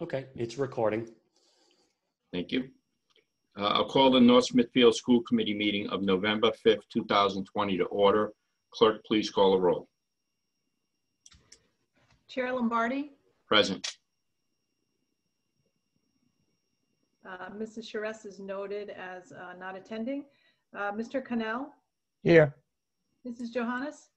Okay, it's recording. Thank you. I'll call the North Smithfield School Committee meeting of November 5th, 2020 to order. Clerk, please call the roll. Chair Lombardi. Present. Mrs. Charest is noted as not attending. Mr. Cannell. Here. Mrs. Johannes.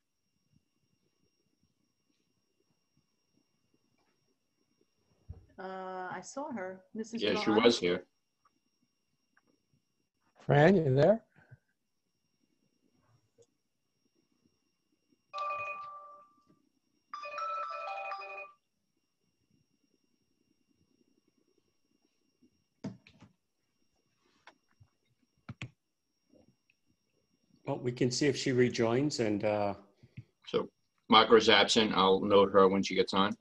I saw her. Mrs. Yes, Johannes. she was here. Fran, you there? Well, we can see if she rejoins and So Margaret's absent. I'll note her when she gets on.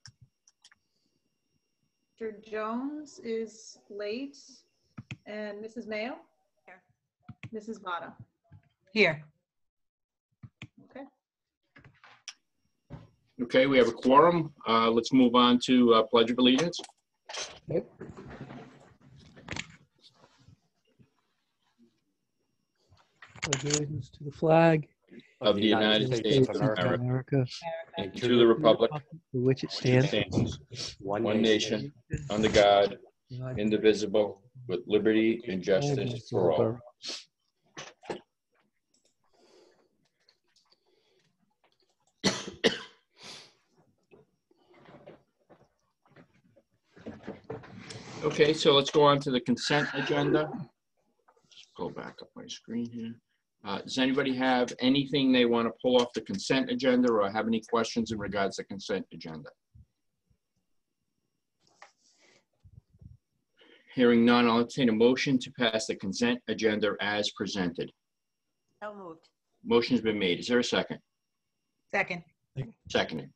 Mr. Jones is late. And Mrs. Mayo? Here. Mrs. Vada? Here. Okay. Okay, we have a quorum. Let's move on to Pledge of Allegiance. Yep. Pledge allegiance to the flag Of the United States of America. And to the Republic for which it stands, one nation, under God, indivisible, with liberty and justice for all. Okay, so let's go on to the consent agenda. Just go back up my screen here. Does anybody have anything they want to pull off the consent agenda or have any questions in regards to consent agenda? Hearing none, I'll entertain a motion to pass the consent agenda as presented. So moved. Motion's been made. Is there a second? Second. Seconded.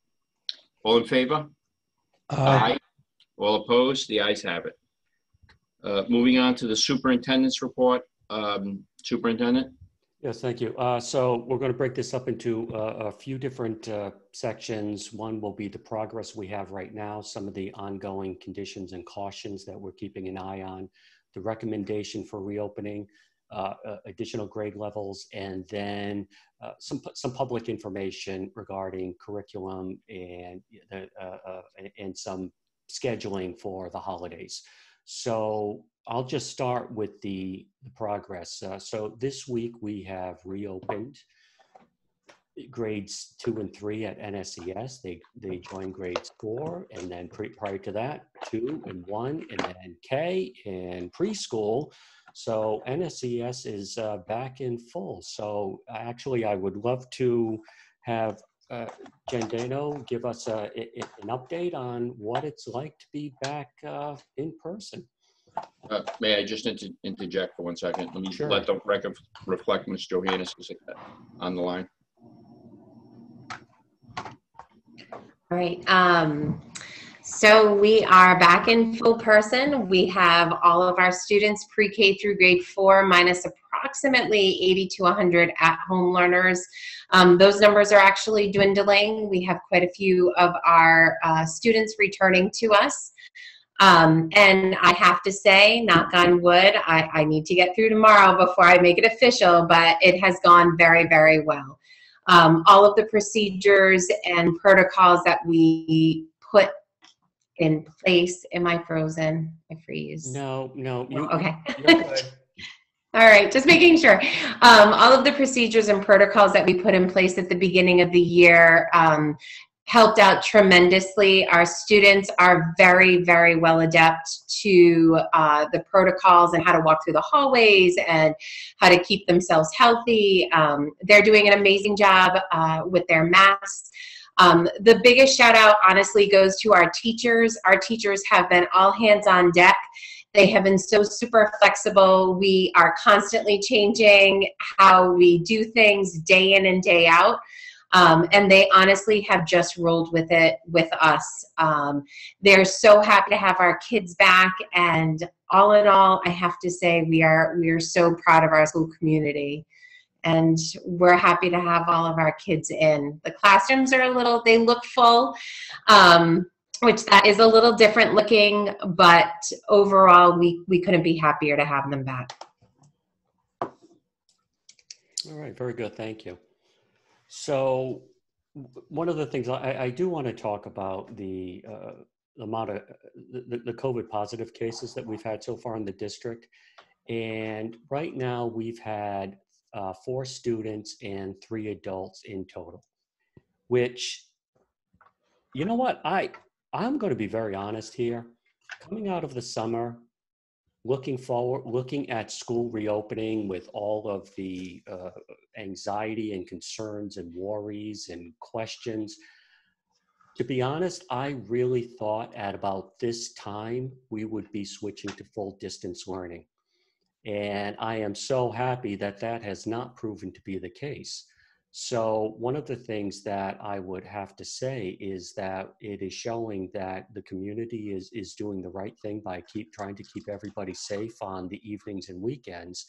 All in favor? Aye. All opposed? The ayes have it. Moving on to the superintendent's report. Superintendent? yes, thank you. So we're going to break this up into a few different sections. One will be the progress we have right now, some of the ongoing conditions and cautions that we're keeping an eye on, the recommendation for reopening, additional grade levels, and then some public information regarding curriculum and some scheduling for the holidays. So I'll just start with the progress. So this week we have reopened grades 2 and 3 at NSES. They joined grades 4, and then prior to that, 2 and 1, and then K and preschool. So NSES is back in full. So actually, I would love to have Jen Dano give us an update on what it's like to be back in person. May I just interject for 1 second? Let me Sure. let the record reflect Ms. Johannes is on the line. All right. So we are back in full person. We have all of our students pre-K through grade 4 minus approximately 80 to 100 at-home learners. Those numbers are actually dwindling. We have quite a few of our students returning to us. And I have to say, knock on wood, I need to get through tomorrow before I make it official, but it has gone very, very well. All of the procedures and protocols that we put in place. Am I frozen? I freeze. No. Okay. You're good. All right, just making sure. All of the procedures and protocols that we put in place at the beginning of the year helped out tremendously. Our students are very, very well adept to the protocols and how to walk through the hallways and how to keep themselves healthy. They're doing an amazing job with their masks. The biggest shout out honestly goes to our teachers. Our teachers have been all hands on deck. They have been so super flexible. We are constantly changing how we do things day in and day out. And they honestly have just rolled with it with us. They're so happy to have our kids back. And all in all, I have to say we are so proud of our school community. And we're happy to have all of our kids in. The classrooms are they look full. which that is a little different looking, but overall, we couldn't be happier to have them back. All right, very good, thank you. So one of the things I do want to talk about the amount of the COVID positive cases that we've had so far in the district. And right now we've had 4 students and 3 adults in total, which, you know what, I'm going to be very honest here. Coming out of the summer, looking at school reopening with all of the anxiety and concerns and worries and questions, to be honest, I really thought at about this time we would be switching to full distance learning. And I am so happy that that has not proven to be the case. So one of the things that I would have to say is that it is showing that the community is doing the right thing by trying to keep everybody safe on the evenings and weekends.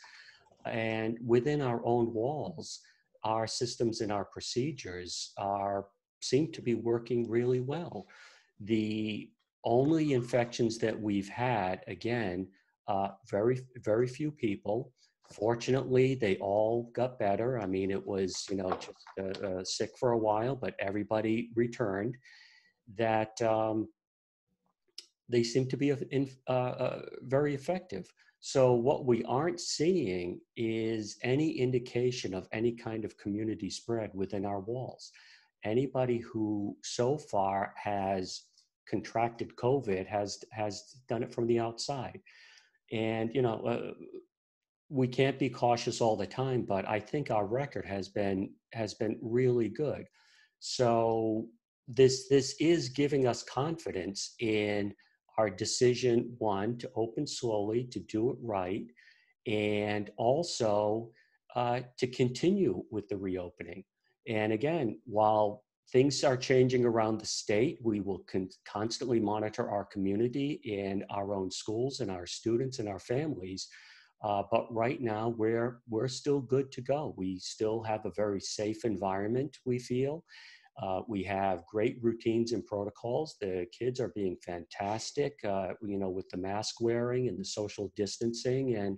And within our own walls, our systems and our procedures seem to be working really well. The only infections that we've had, again, very, very few people. Fortunately, they all got better. I mean, it was, just sick for a while, but everybody returned. That they seem to be very effective. So what we aren't seeing is any indication of any kind of community spread within our walls. Anybody who so far has contracted COVID has done it from the outside. And, we can't be cautious all the time, but I think our record has been really good. So this is giving us confidence in our decision, one, to open slowly, to do it right, and also to continue with the reopening. And again, while things are changing around the state, we will constantly monitor our community and our own schools and our students and our families. But right now, we're still good to go. We still have a very safe environment, we feel. We have great routines and protocols. The kids are being fantastic, with the mask wearing and the social distancing. And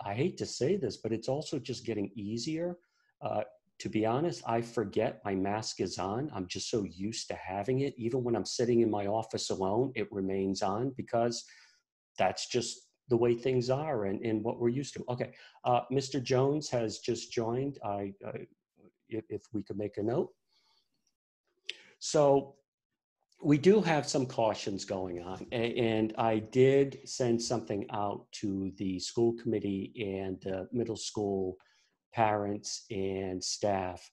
I hate to say this, but it's also just getting easier. To be honest, I forget my mask is on. I'm just so used to having it. Even when I'm sitting in my office alone, it remains on because that's just the way things are and what we're used to. Okay, Mr. Jones has just joined. If we could make a note. So we do have some cautions going on, and I did send something out to the school committee and the middle school parents and staff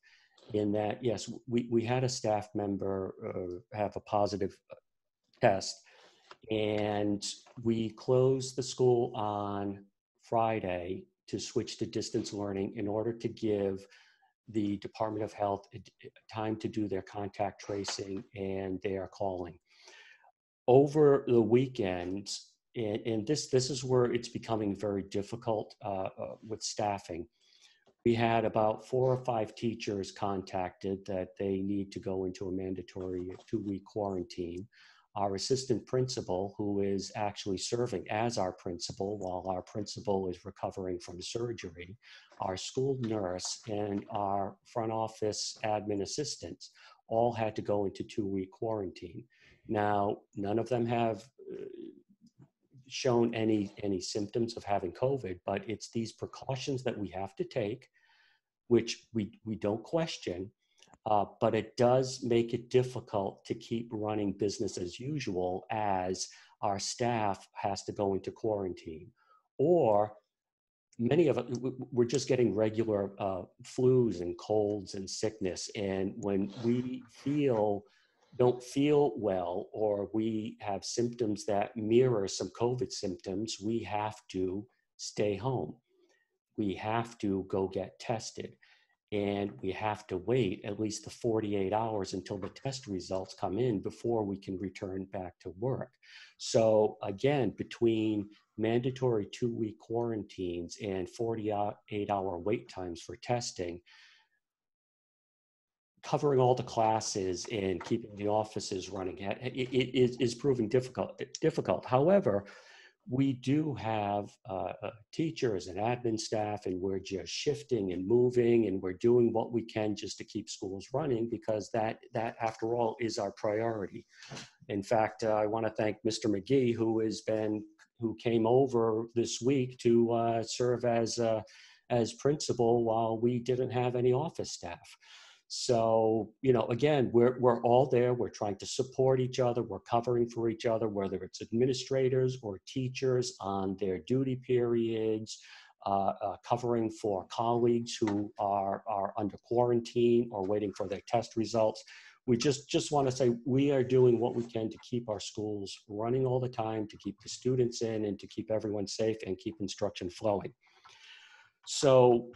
in that, yes, we had a staff member have a positive test, and we closed the school on Friday to switch to distance learning in order to give the Department of Health time to do their contact tracing and their calling. Over the weekend, and this is where it's becoming very difficult with staffing. We had about 4 or 5 teachers contacted that they need to go into a mandatory 2-week quarantine. Our assistant principal, who is actually serving as our principal while our principal is recovering from surgery, our school nurse, and our front office admin assistants all had to go into 2-week quarantine. Now, none of them have shown any symptoms of having COVID, but it's these precautions that we have to take, which we don't question. But it does make it difficult to keep running business as usual as our staff has to go into quarantine. Or many of us, we're just getting regular flus and colds and sickness. And when we don't feel well, or we have symptoms that mirror some COVID symptoms, we have to stay home. We have to go get tested. And we have to wait at least the 48 hours until the test results come in before we can return back to work. So again, between mandatory 2-week quarantines and 48-hour wait times for testing, covering all the classes and keeping the offices running, it is proving difficult. However, we do have teachers and admin staff, and we're just shifting and moving, and we're doing what we can just to keep schools running, because that after all is our priority. In fact, I want to thank Mr. McGee, who came over this week to serve as principal while we didn't have any office staff. So, again, we're all there. We're trying to support each other. We're covering for each other, whether it's administrators or teachers on their duty periods, covering for colleagues who are under quarantine or waiting for their test results. We just want to say we are doing what we can to keep our schools running all the time, to keep the students in, and to keep everyone safe and keep instruction flowing. So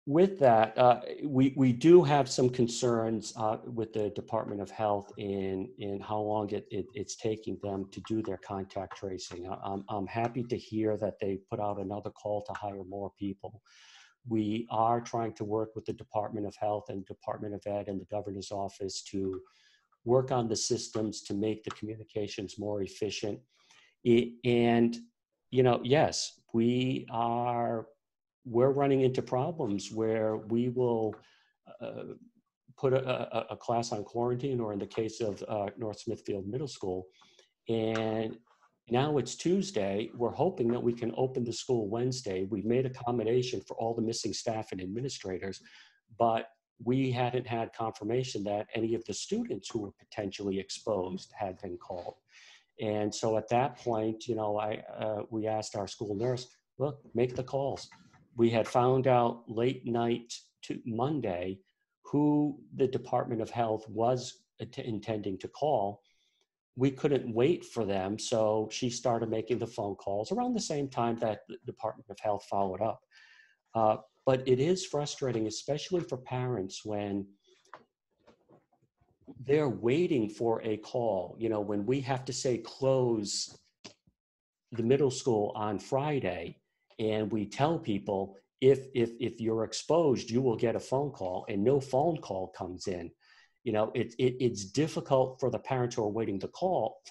with that, we do have some concerns with the Department of Health in how long it's taking them to do their contact tracing. I'm happy to hear that they put out another call to hire more people. We are trying to work with the Department of Health and Department of Ed and the Governor's Office to work on the systems to make the communications more efficient. And, yes, we're running into problems where we will put a class on quarantine, or in the case of North Smithfield Middle School, and now it's Tuesday. We're hoping that we can open the school Wednesday. We've made accommodation for all the missing staff and administrators, but we hadn't had confirmation that any of the students who were potentially exposed had been called. And so at that point, we asked our school nurse, look, make the calls. We had found out late night to Monday who the Department of Health was intending to call. We couldn't wait for them, so she started making the phone calls around the same time that the Department of Health followed up. But it is frustrating, especially for parents, when they're waiting for a call. When we have to say close the middle school on Friday, and we tell people, if you're exposed, you will get a phone call, and no phone call comes in. It's difficult for the parents who are waiting for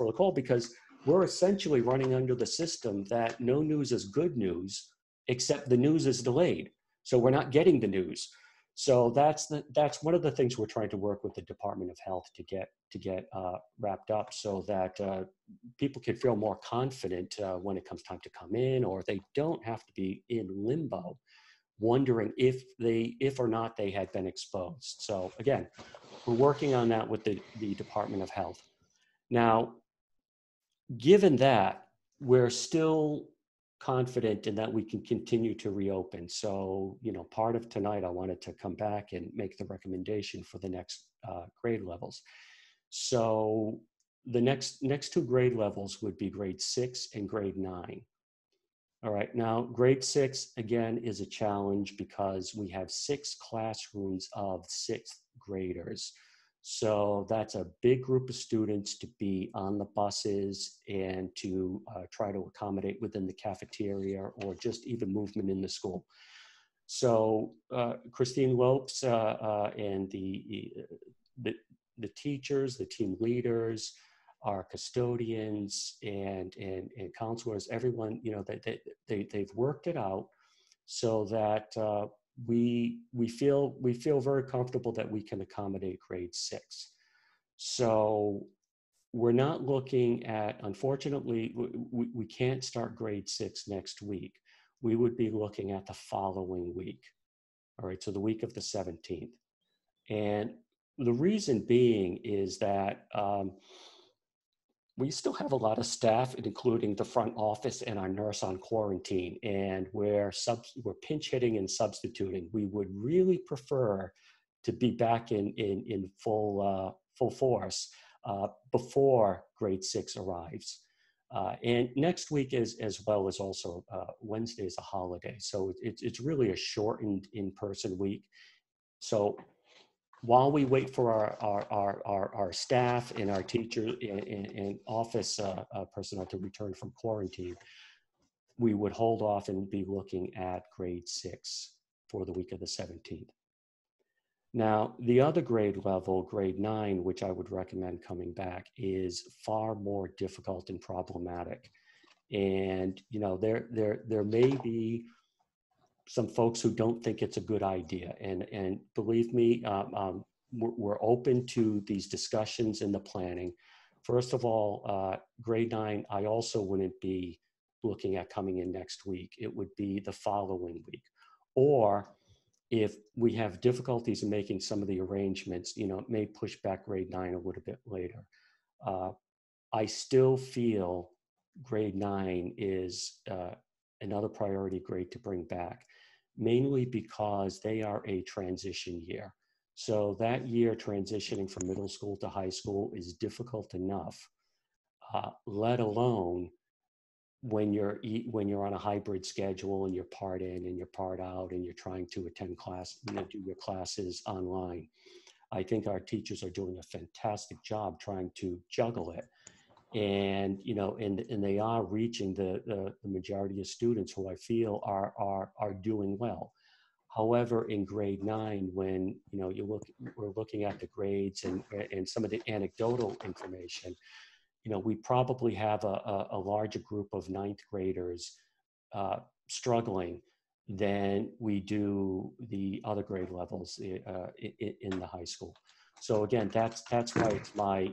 the call, because we're essentially running under the system that no news is good news, except the news is delayed. So we're not getting the news. So that's one of the things we're trying to work with the Department of Health to get wrapped up, so that people can feel more confident when it comes time to come in, or they don't have to be in limbo, wondering if or not they had been exposed. So again, we're working on that with the Department of Health. Now, given that, we're still confident in that we can continue to reopen. So, part of tonight, I wanted to come back and make the recommendation for the next grade levels. So the next two grade levels would be grade 6 and grade 9. All right, now grade 6, again, is a challenge because we have 6 classrooms of 6th graders. So that's a big group of students to be on the buses and to try to accommodate within the cafeteria, or just even movement in the school. So Christine Lopes and the teachers, the team leaders, our custodians and counselors, everyone, they've worked it out so that we feel very comfortable that we can accommodate grade 6. So we're not looking at, unfortunately, we can't start grade 6 next week. We would be looking at the following week. All right, so the week of the 17th. And the reason being is that we still have a lot of staff, including the front office and our nurse, on quarantine, and we're pinch hitting and substituting. We would really prefer to be back in full force before grade 6 arrives. And next week as well as also Wednesday is a holiday, so it's really a shortened in-person week. So while we wait for our staff and our teachers and office personnel to return from quarantine, we would hold off and be looking at grade 6 for the week of the 17th. Now, the other grade level, grade 9, which I would recommend coming back, is far more difficult and problematic. And, you know, there may be some folks who don't think it's a good idea. And believe me, we're open to these discussions in the planning. First of all, grade 9, I also wouldn't be looking at coming in next week. It would be the following week. Or if we have difficulties in making some of the arrangements, you know, it may push back grade 9 a little bit later. I still feel grade 9 is another priority grade to bring back, mainly because they are a transition year. So that year transitioning from middle school to high school is difficult enough, let alone when you're on a hybrid schedule and you're part in and you're part out and you're trying to attend class, you know, do your classes online. I think our teachers are doing a fantastic job trying to juggle it. And, you know, and they are reaching the majority of students who I feel are doing well. However, in grade 9, when, you know, we're looking at the grades and some of the anecdotal information, you know, we probably have a larger group of 9th graders struggling than we do the other grade levels in the high school. So again, that's why it's my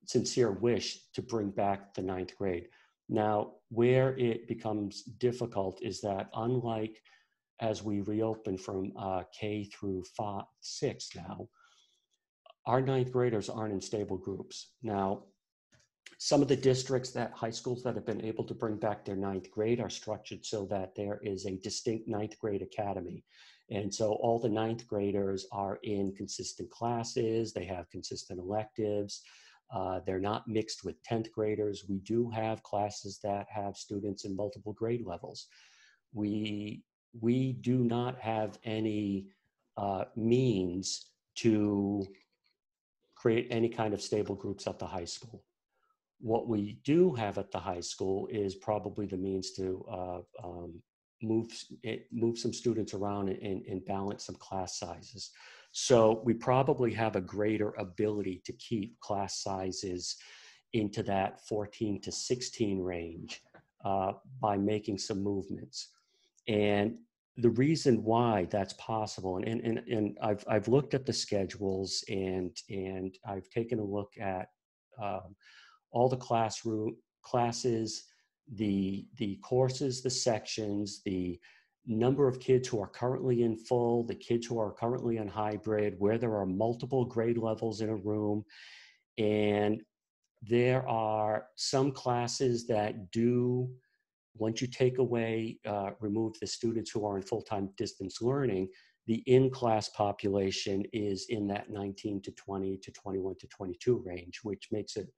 sincere wish to bring back the 9th grade. Now, where it becomes difficult is that unlike as we reopen from K through 6 now, our 9th graders aren't in stable groups. Now, some of the districts, high schools that have been able to bring back their 9th grade are structured so that there is a distinct 9th grade academy. And so all the 9th graders are in consistent classes, they have consistent electives, they're not mixed with 10th graders. We do have classes that have students in multiple grade levels. We do not have any means to create any kind of stable groups at the high school. What we do have at the high school is probably the means to move some students around and balance some class sizes. So we probably have a greater ability to keep class sizes into that 14 to 16 range by making some movements. And the reason why that's possible, and I've looked at the schedules and I've taken a look at all the classes, the courses, the sections, the number of kids who are currently in full, the kids who are currently in hybrid, where there are multiple grade levels in a room. And there are some classes that do, once you take away, remove the students who are in full-time distance learning, the in-class population is in that 19 to 20 to 21 to 22 range, which makes it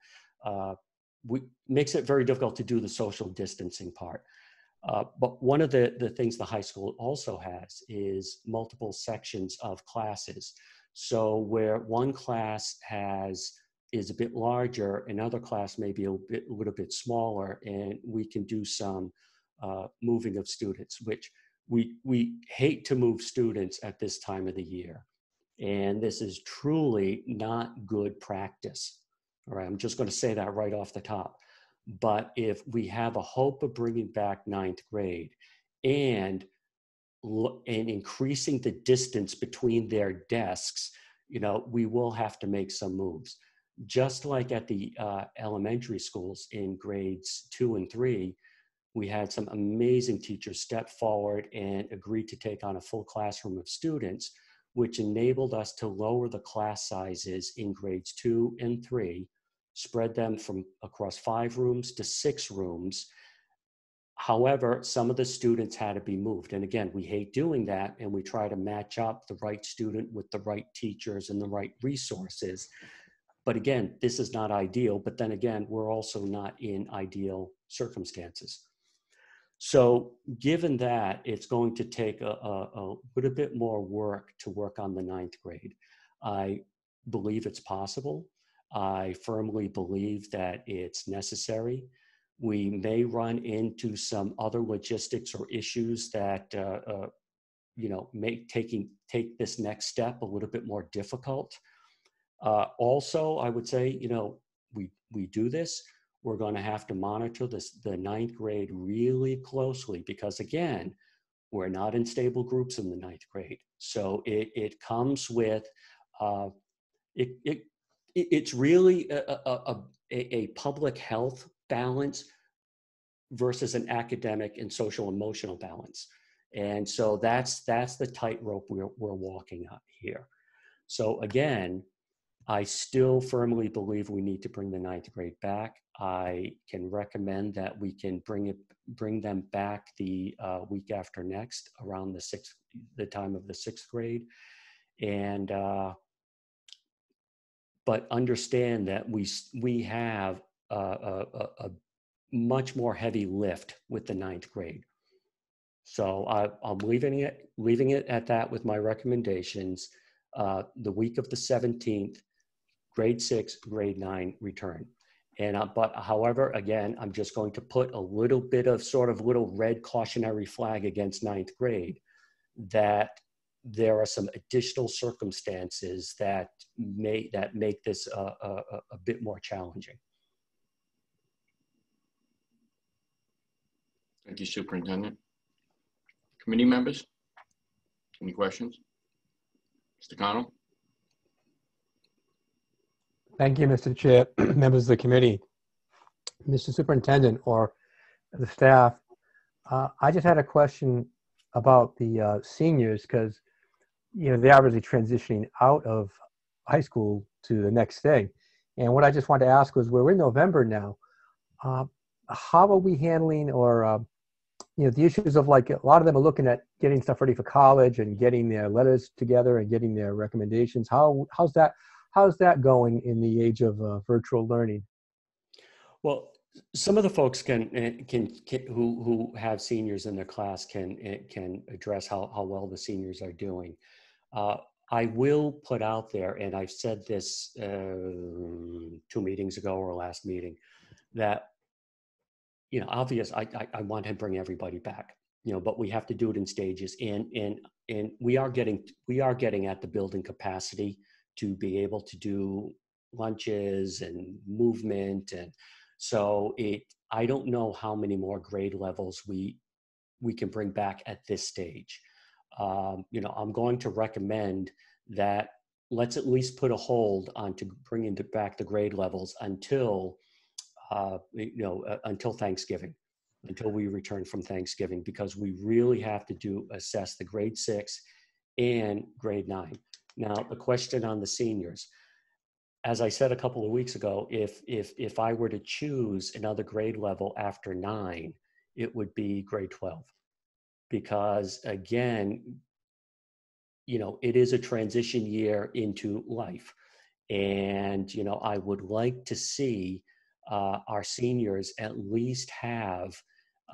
very difficult to do the social distancing part. But one of the things the high school also has is multiple sections of classes. So where one class is a bit larger, another class may be a little bit smaller, and we can do some moving of students, which we hate to move students at this time of the year. And this is truly not good practice. All right, I'm just going to say that right off the top. But if we have a hope of bringing back 9th grade and increasing the distance between their desks, you know, we will have to make some moves. Just like at the elementary schools in grades 2 and 3, we had some amazing teachers step forward and agree to take on a full classroom of students, which enabled us to lower the class sizes in grades 2 and 3, spread them from across 5 rooms to 6 rooms. However, some of the students had to be moved. And again, we hate doing that, and we try to match up the right student with the right teachers and the right resources. But again, this is not ideal, but then again, we're also not in ideal circumstances. So given that, it's going to take a little bit more work to work on the 9th grade. I believe it's possible. I firmly believe that it's necessary. We may run into some other logistics or issues that take this next step a little bit more difficult. Also, I would say, we do this. We're going to have to monitor the ninth grade really closely because, again, we're not in stable groups in the ninth grade. So it comes with, it's really a public health balance versus an academic and social emotional balance. And so that's the tightrope we're walking on here. So again, I still firmly believe we need to bring the ninth grade back. I can recommend that we can bring them back the week after next, around the time of the sixth grade. And but understand that we have a much more heavy lift with the ninth grade. So I'm leaving it at that with my recommendations. The week of the 17th, grade 6, grade 9 return. And but however, again, I'm just going to put a little bit of sort of little red cautionary flag against ninth grade that there are some additional circumstances that make this a bit more challenging. Thank you, Superintendent. Committee members, any questions? Mr. Connell? Thank you, Mr. Chair, members of the committee. Mr. Superintendent or the staff, I just had a question about the seniors because, they're obviously transitioning out of high school to the next thing. And what I just wanted to ask was, we're in November now. How are we handling the issues of, like, a lot of them are looking at getting stuff ready for college and getting their letters together and getting their recommendations. How's that going in the age of virtual learning? Well, some of the folks who have seniors in their class can address how well the seniors are doing. I will put out there, and I've said this 2 meetings ago or last meeting, that obvious. I want to bring everybody back, but we have to do it in stages, and we are getting at the building capacity to be able to do lunches and movement. And so I don't know how many more grade levels we can bring back at this stage. I'm going to recommend that let's at least put a hold on to bringing back the grade levels until Thanksgiving, until we return from Thanksgiving, because we really have to assess the grade 6 and grade 9. Now, the question on the seniors, as I said a couple of weeks ago, if I were to choose another grade level after 9, it would be grade 12, because again, it is a transition year into life. And, I would like to see our seniors at least have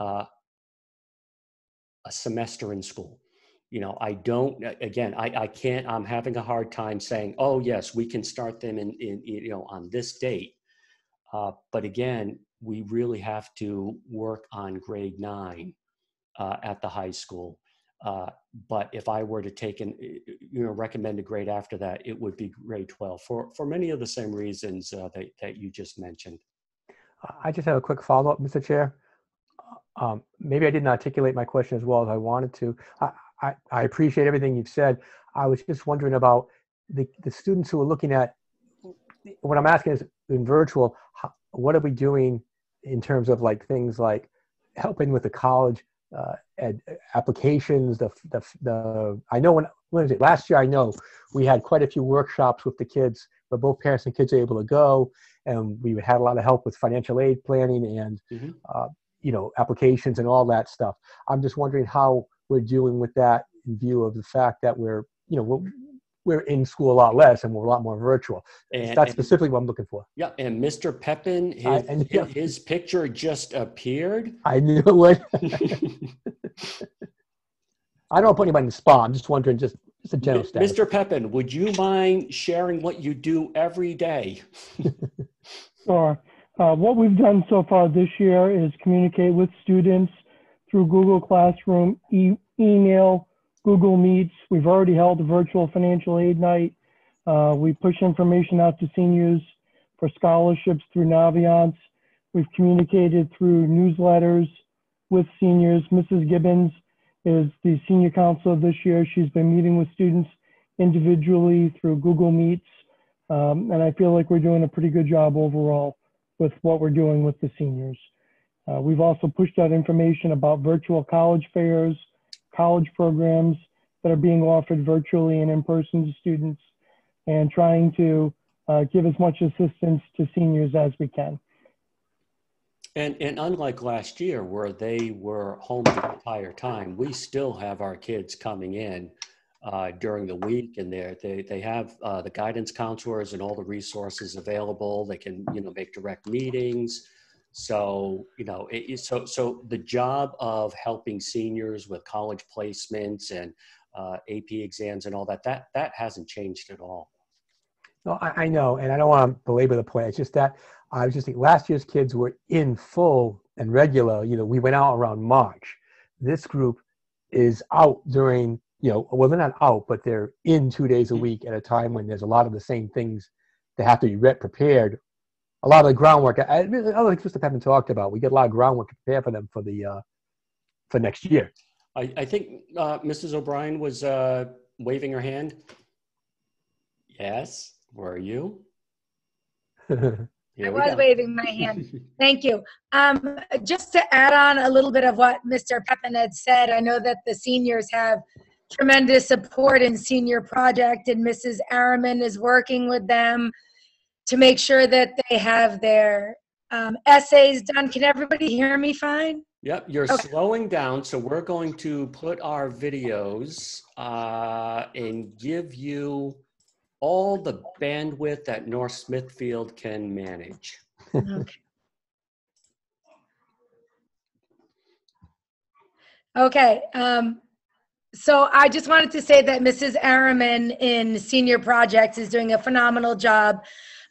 a semester in school. I can't, I'm having a hard time saying, oh yes, we can start them on this date. But again, we really have to work on grade 9 at the high school. But if I were to recommend a grade after that, it would be grade 12 for many of the same reasons that you just mentioned. I just have a quick follow-up, Mr. Chair. Maybe I didn't articulate my question as well as I wanted to. I appreciate everything you've said. I was just wondering about the students who are looking at, what I'm asking is, in virtual, what are we doing in terms of things like helping with the college applications? I know when was it? Last year, I know we had quite a few workshops with the kids, but both parents and kids are able to go, and we had a lot of help with financial aid planning and applications and all that stuff. I'm just wondering how we're dealing with that in view of the fact that we're in school a lot less and we're a lot more virtual. That's specifically what I'm looking for. Yeah, and Mr. Pepin, his picture just appeared. I knew it would. I don't put anybody in the spot. I'm just wondering, just a general status. Mr. Pepin, would you mind sharing what you do every day? Sure. What we've done so far this year is communicate with students through Google Classroom, email, Google Meets. We've already held a virtual financial aid night. We push information out to seniors for scholarships through Naviance. We've communicated through newsletters with seniors. Mrs. Gibbons is the senior counselor this year. She's been meeting with students individually through Google Meets. And I feel like we're doing a pretty good job overall with what we're doing with the seniors. We've also pushed out information about virtual college fairs, college programs that are being offered virtually and in person to students, and trying to give as much assistance to seniors as we can. And unlike last year where they were home the entire time, we still have our kids coming in during the week, and they have the guidance counselors and all the resources available. They can, make direct meetings. So, so the job of helping seniors with college placements and AP exams and all that hasn't changed at all. No, I know, and I don't want to belabor the point. It's just that I was just thinking last year's kids were in full and regular. We went out around March. This group is out during, well, they're not out, but they're in 2 days a week at a time when there's a lot of the same things that have to be prepared. A lot of the groundwork, like Mr. Pepin talked about, we get a lot of groundwork to prepare for them for next year. I think Mrs. O'Brien was waving her hand. Yes, were you? I was waving my hand. Thank you. Just to add on a little bit of what Mr. Pepin had said, I know that the seniors have tremendous support in Senior Project, and Mrs. Araman is working with them to make sure that they have their essays done. Can everybody hear me fine? Yep, you're slowing down, so we're going to put our videos and give you all the bandwidth that North Smithfield can manage. Okay. Okay. So I just wanted to say that Mrs. Araman in Senior Projects is doing a phenomenal job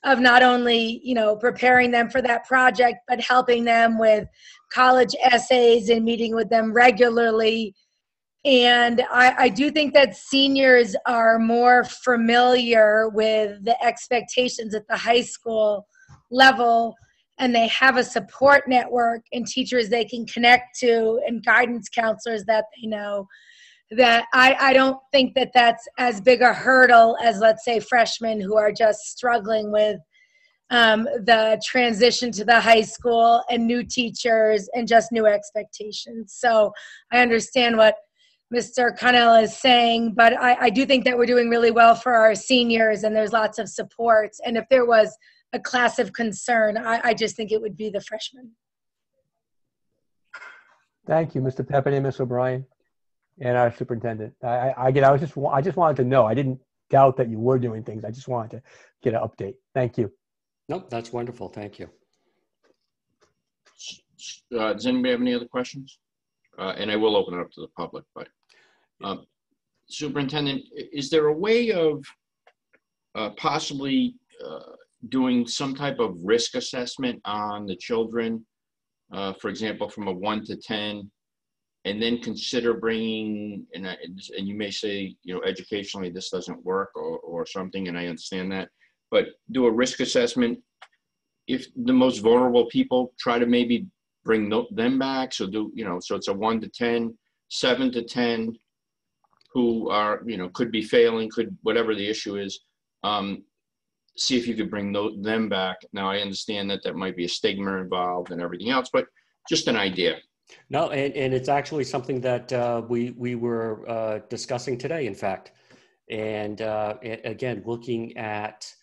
of not only, preparing them for that project, but helping them with college essays and meeting with them regularly. And I do think that seniors are more familiar with the expectations at the high school level, and they have a support network and teachers they can connect to and guidance counselors that they know, that I don't think that that's as big a hurdle as, let's say, freshmen who are just struggling with the transition to the high school and new teachers and just new expectations. So I understand what Mr. Connell is saying, but I do think that we're doing really well for our seniors, and there's lots of supports. And if there was a class of concern, I just think it would be the freshmen. Thank you, Mr. Pepin and Ms. O'Brien, and our superintendent. I just wanted to know. I didn't doubt that you were doing things. I just wanted to get an update. Thank you. Nope, that's wonderful. Thank you. Does anybody have any other questions? And I will open it up to the public, but Superintendent, is there a way of possibly doing some type of risk assessment on the children, for example, from a 1 to 10, and then consider bringing, and you may say, educationally this doesn't work or something, and I understand that, but do a risk assessment if the most vulnerable people, try to maybe bring them back. So so it's a 1 to 10, 7 to 10, who are, could be failing, whatever the issue is, see if you could bring them back. Now, I understand that might be a stigma involved and everything else, but just an idea. No, and it's actually something that we were discussing today, in fact. And again, looking at,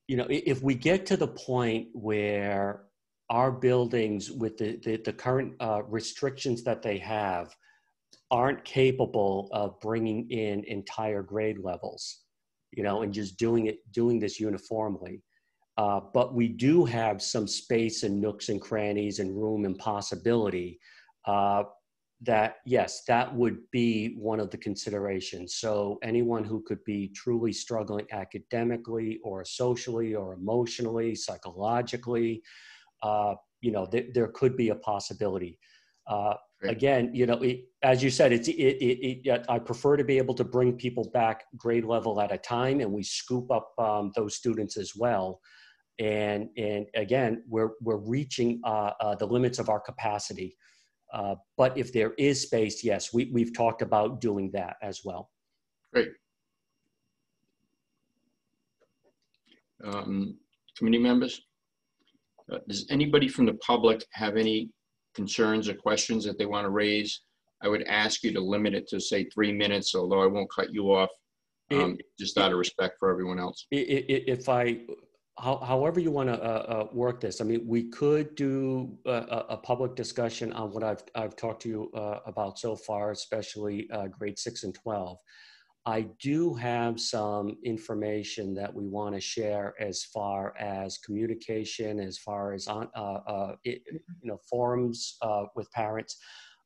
if we get to the point where our buildings with the current restrictions that they have aren't capable of bringing in entire grade levels, and just doing this uniformly. But we do have some space and nooks and crannies and room and possibility that, yes, that would be one of the considerations. So anyone who could be truly struggling academically or socially or emotionally, psychologically, there could be a possibility. Great. again, as you said, I prefer to be able to bring people back grade level at a time, and we scoop up those students as well. And again, we're reaching the limits of our capacity. But if there is space, yes, we've talked about doing that as well. Great. Committee members, does anybody from the public have any concerns or questions that they want to raise? I would ask you to limit it to, say, 3 minutes, although I won't cut you off, just out of respect for everyone else. However you want to work this, I mean, we could do a public discussion on what I've talked to you about so far, especially grade 6 and 12. I do have some information that we want to share as far as communication, as far as forums with parents,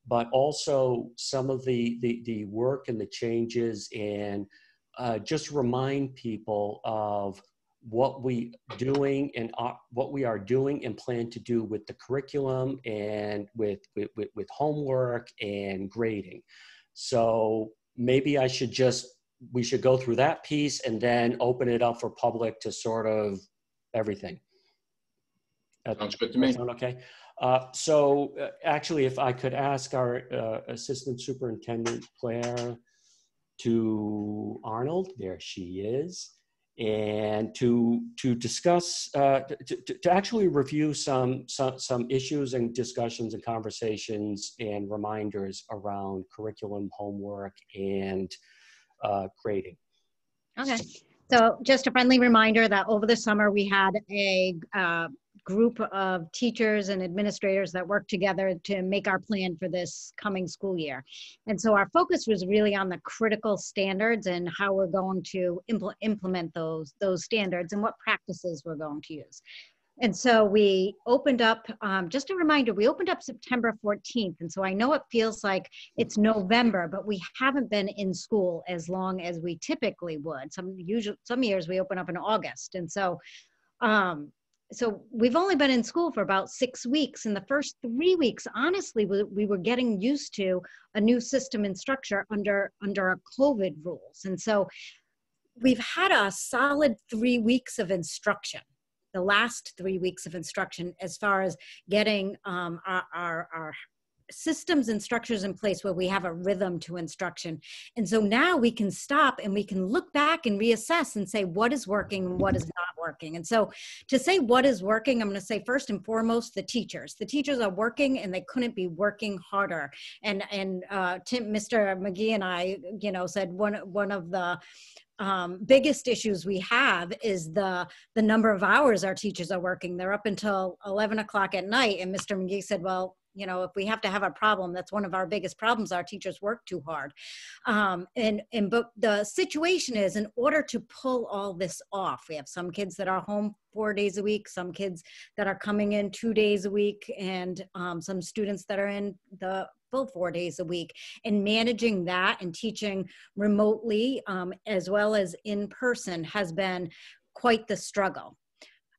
but also some of the work and the changes, and just remind people of what we doing and what we are doing and plan to do with the curriculum and with homework and grading. So maybe we should go through that piece and then open it up for public to sort of everything. Sounds good to me. Sound okay? So actually, if I could ask our Assistant Superintendent Claire to Arnold, there she is, and to discuss, to actually review some issues and discussions and conversations and reminders around curriculum, homework, and grading. Okay. So just a friendly reminder that over the summer we had a group of teachers and administrators that worked together to make our plan for this coming school year. And so our focus was really on the critical standards and how we're going to implement those standards and what practices we're going to use. And so we opened up, just a reminder, we opened up September 14th. And so I know it feels like it's November, but we haven't been in school as long as we typically would. Some years we open up in August. And so, so we've only been in school for about 6 weeks. In the first 3 weeks, honestly, we were getting used to a new system and structure under our COVID rules. And so we've had a solid 3 weeks of instruction. The last 3 weeks of instruction, as far as getting our systems and structures in place where we have a rhythm to instruction. And so now we can stop and we can look back and reassess and say what is working and what is not working. And so to say what is working, I'm going to say first and foremost, the teachers. The teachers are working and they couldn't be working harder. And Mr. McGee and I, said one of the biggest issues we have is the number of hours our teachers are working. They're up until 11 o'clock at night. And Mr. McGee said, well, if we have to have a problem, that's one of our biggest problems. Our teachers work too hard. But the situation is, in order to pull all this off, we have some kids that are home 4 days a week, some kids that are coming in 2 days a week, and some students that are in the full 4 days a week. And managing that and teaching remotely as well as in person has been quite the struggle.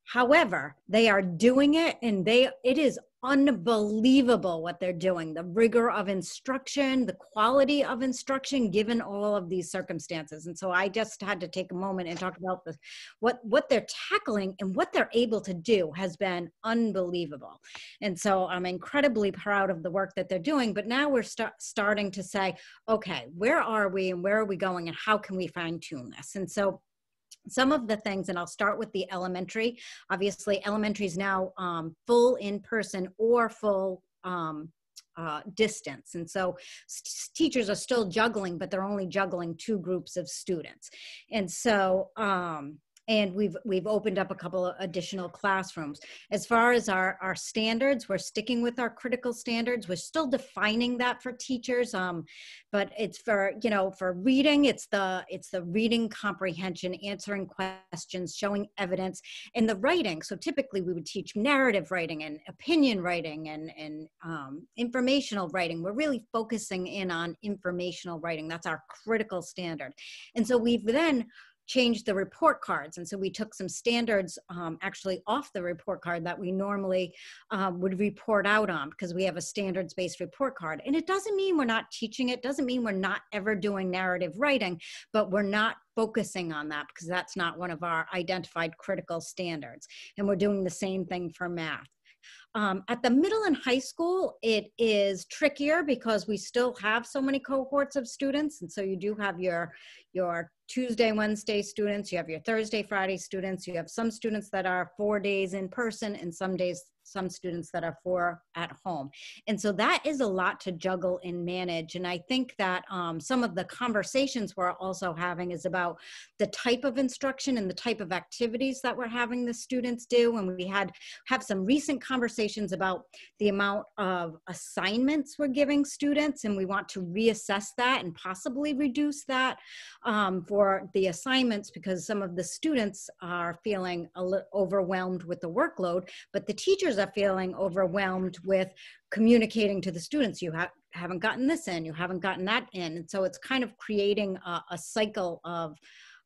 However, they are doing it, and it is unbelievable what they're doing. The rigor of instruction, the quality of instruction, given all of these circumstances. And so I just had to take a moment and talk about this. What they're tackling and what they're able to do has been unbelievable. And so I'm incredibly proud of the work that they're doing. But now we're starting to say, okay, where are we and where are we going and how can we fine tune this? And so some of the things, and I'll start with the elementary. Obviously, elementary is now full in-person or full distance. And so teachers are still juggling, but they're only juggling 2 groups of students. And so, and we've opened up a couple of additional classrooms. As far as our standards, we're sticking with our critical standards. We're still defining that for teachers, but it's for reading. It's the reading comprehension, answering questions, showing evidence, and the writing. So typically we would teach narrative writing and opinion writing and informational writing. We're really focusing in on informational writing. That's our critical standard. And so we've then changed the report cards. And so we took some standards actually off the report card that we normally would report out on, because we have a standards-based report card. And it doesn't mean we're not teaching it, doesn't mean we're not ever doing narrative writing, but we're not focusing on that because that's not one of our identified critical standards. And we're doing the same thing for math. At the middle and high school, it is trickier because we still have so many cohorts of students. And so you do have your Tuesday, Wednesday students, you have your Thursday, Friday students, you have some students that are 4 days in person and some students that are 4 at home. And so that is a lot to juggle and manage. And I think that some of the conversations we're also having is about the type of instruction and the type of activities that we're having the students do. And we have some recent conversations about the amount of assignments we're giving students, and we want to reassess that and possibly reduce that for the assignments, because some of the students are feeling a little overwhelmed with the workload, but the teachers are feeling overwhelmed with communicating to the students. You haven't gotten this in, you haven't gotten that in. And so it's kind of creating a cycle of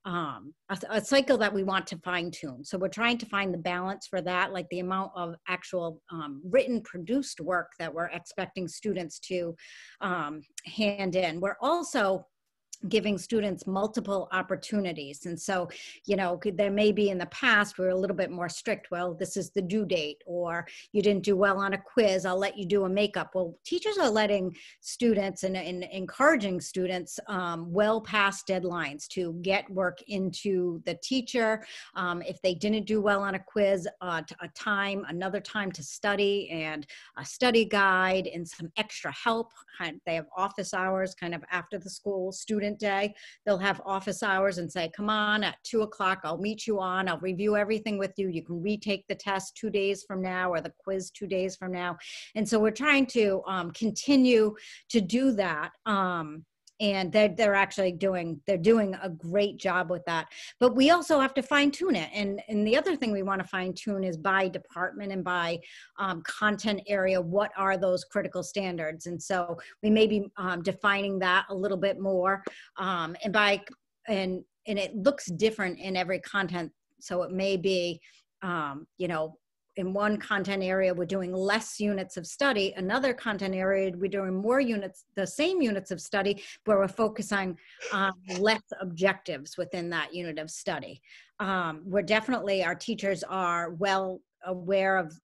a cycle that we want to fine tune. So we're trying to find the balance for that, like the amount of actual written produced work that we're expecting students to hand in. We're also giving students multiple opportunities. And so, you know, there may be in the past, we're a little bit more strict. Well, this is the due date, or you didn't do well on a quiz, I'll let you do a makeup. Well, teachers are letting students and encouraging students well past deadlines to get work into the teacher. If they didn't do well on a quiz, another time to study, and a study guide and some extra help. They have office hours kind of after the school student day. They'll have office hours and say, come on at 2 o'clock, I'll meet you on, I'll review everything with you. You can retake the test 2 days from now, or the quiz 2 days from now. And so we're trying to continue to do that. And they're actually doing a great job with that. But we also have to fine tune it. And the other thing we want to fine tune is by department and by content area, what are those critical standards? And so we may be defining that a little bit more. And it looks different in every content. So it may be, you know, in one content area, we're doing less units of study. Another content area, we're doing more units, the same units of study, but we're focusing on less objectives within that unit of study. We're definitely, our teachers are well aware of,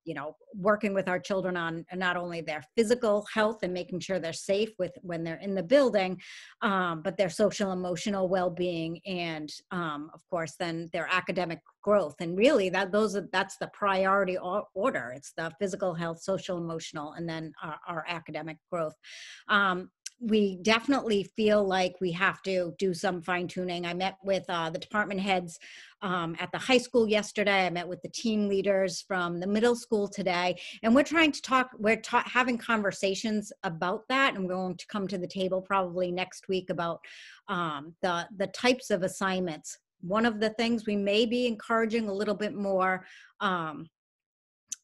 you know, working with our children on not only their physical health and making sure they're safe when they're in the building, but their social emotional well-being, and of course then their academic growth. And really that's the priority order. It's the physical health, social emotional, and then our academic growth. We definitely feel like we have to do some fine tuning. I met with the department heads at the high school yesterday. I met with the team leaders from the middle school today, and we're trying to talk, having conversations about that, and we're going to come to the table probably next week about the types of assignments. One of the things we may be encouraging a little bit more,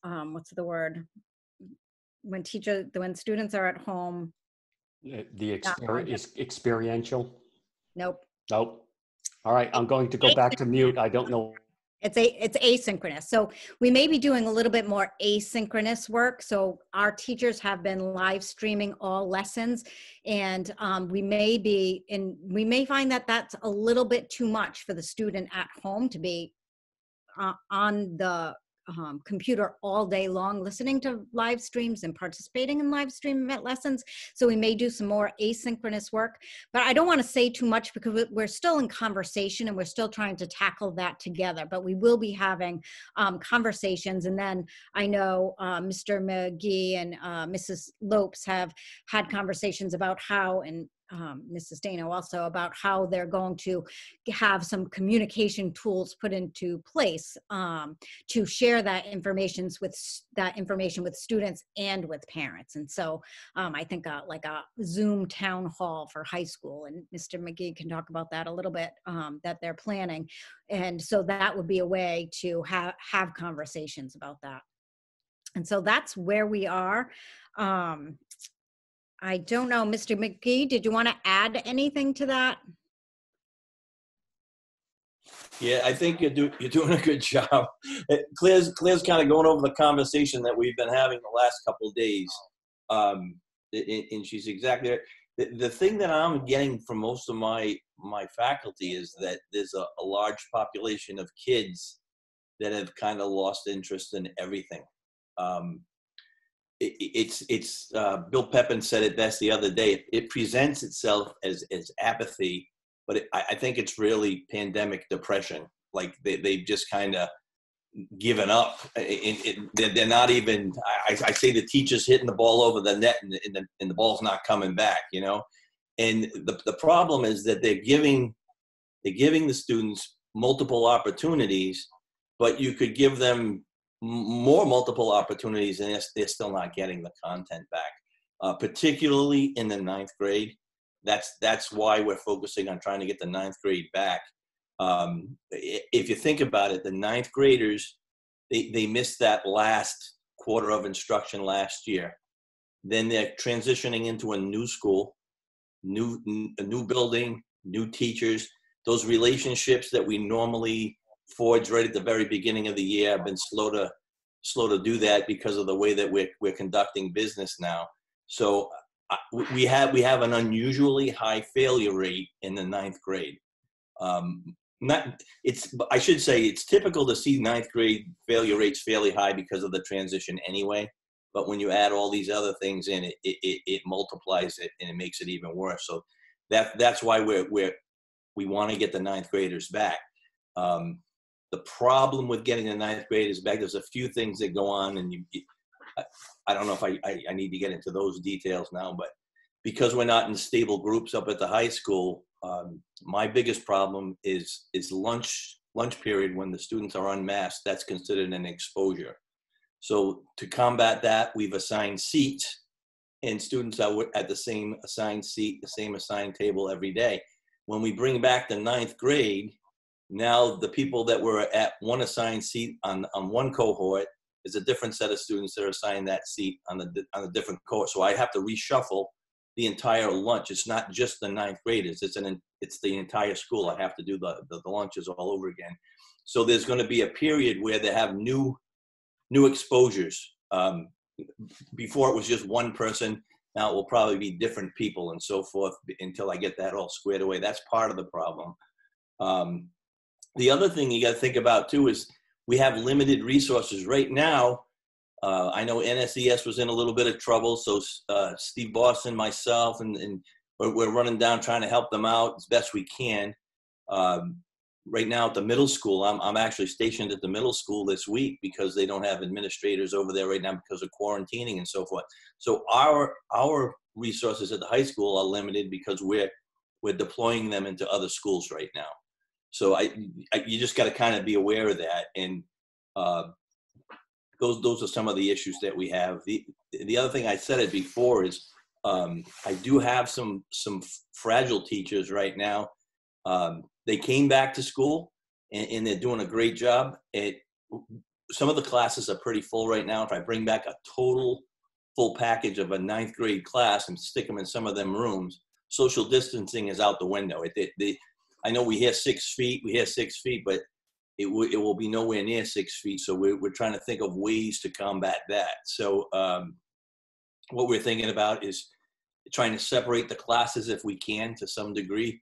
what's the word? When students are at home. The experiential? Nope. Nope. All right, I'm going to go back to mute. I don't know. It's asynchronous. So we may be doing a little bit more asynchronous work. So our teachers have been live streaming all lessons, and we may find that that's a little bit too much for the student at home to be on the computer all day long, listening to live streams and participating in live stream lessons. So we may do some more asynchronous work, but I don't want to say too much because we're still in conversation and we're still trying to tackle that together, but we will be having conversations. And then I know Mr. McGee and Mrs. Lopes have had conversations about how, and Mrs. Dano also, about how they're going to have some communication tools put into place to share that information with students and with parents. And so I think like a Zoom town hall for high school, and Mr. McGee can talk about that a little bit, that they're planning. And so that would be a way to have conversations about that. And so that's where we are. I don't know, Mr. McGee, did you want to add anything to that? Yeah, I think you're doing a good job. Claire's kind of going over the conversation that we've been having the last couple of days, and she's exactly right. The thing that I'm getting from most of my faculty is that there's a large population of kids that have kind of lost interest in everything. It's Bill Pepin said it best the other day. It presents itself as apathy, but I think it's really pandemic depression. Like they've just kind of given up. They're not even. I say the teacher's hitting the ball over the net and the ball's not coming back. You know, and the problem is that they're giving the students multiple opportunities, but you could give them more multiple opportunities and they're still not getting the content back, particularly in the 9th grade. That's why we're focusing on trying to get the 9th grade back. If you think about it, the 9th graders, they missed that last quarter of instruction last year. Then they're transitioning into a new school, a new building, new teachers. Those relationships that we normally forge right at the very beginning of the year have been slow to do that because of the way that we're conducting business now. So we have an unusually high failure rate in the 9th grade. I should say it's typical to see 9th grade failure rates fairly high because of the transition anyway. But when you add all these other things in, it multiplies it and it makes it even worse. So that's why we want to get the 9th graders back. The problem with getting the 9th graders back, there's a few things that go on, and I don't know if I need to get into those details now, but because we're not in stable groups up at the high school, my biggest problem is lunch period when the students are unmasked. That's considered an exposure. So to combat that, we've assigned seats, and students are at the same assigned seat, the same assigned table every day. When we bring back the 9th grade, now the people that were at one assigned seat on one cohort is a different set of students that are assigned that seat on a different cohort. So I have to reshuffle the entire lunch. It's not just the 9th graders. It's the entire school. I have to do the lunches all over again. So there's going to be a period where they have new exposures. Before it was just one person. Now it will probably be different people and so forth until I get that all squared away. That's part of the problem. The other thing you got to think about too is we have limited resources right now. I know NSES was in a little bit of trouble, so Steve Boston, myself, and we're running down trying to help them out as best we can. Right now at the middle school, I'm actually stationed at the middle school this week because they don't have administrators over there right now because of quarantining and so forth. So our resources at the high school are limited because we're deploying them into other schools right now. So you just got to kind of be aware of that, and those are some of the issues that we have. The other thing, I said it before, is I do have some fragile teachers right now. They came back to school and they're doing a great job. Some of the classes are pretty full right now. If I bring back a total full package of a 9th grade class and stick them in some of them rooms, social distancing is out the window. I know we hear 6 feet, but it will be nowhere near 6 feet. So we're trying to think of ways to combat that. So what we're thinking about is trying to separate the classes if we can to some degree.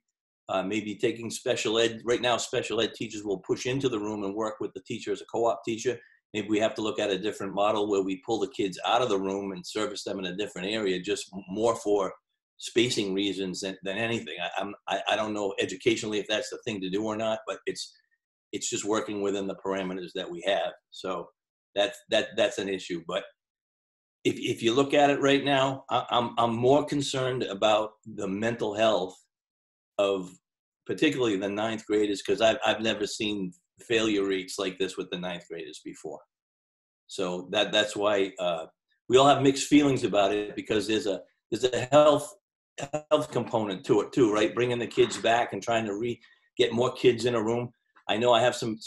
Maybe taking special ed. Right now, special ed teachers will push into the room and work with the teacher as a co-op teacher. Maybe we have to look at a different model where we pull the kids out of the room and service them in a different area, just more for spacing reasons than anything. I don't know educationally if that's the thing to do or not, but it's just working within the parameters that we have. So that's an issue. But if you look at it right now, I'm more concerned about the mental health of particularly the 9th graders, because I've never seen failure rates like this with the 9th graders before. So that's why we all have mixed feelings about it, because there's a health component to it too, right? Bringing the kids back and trying to get more kids in a room. I know I have some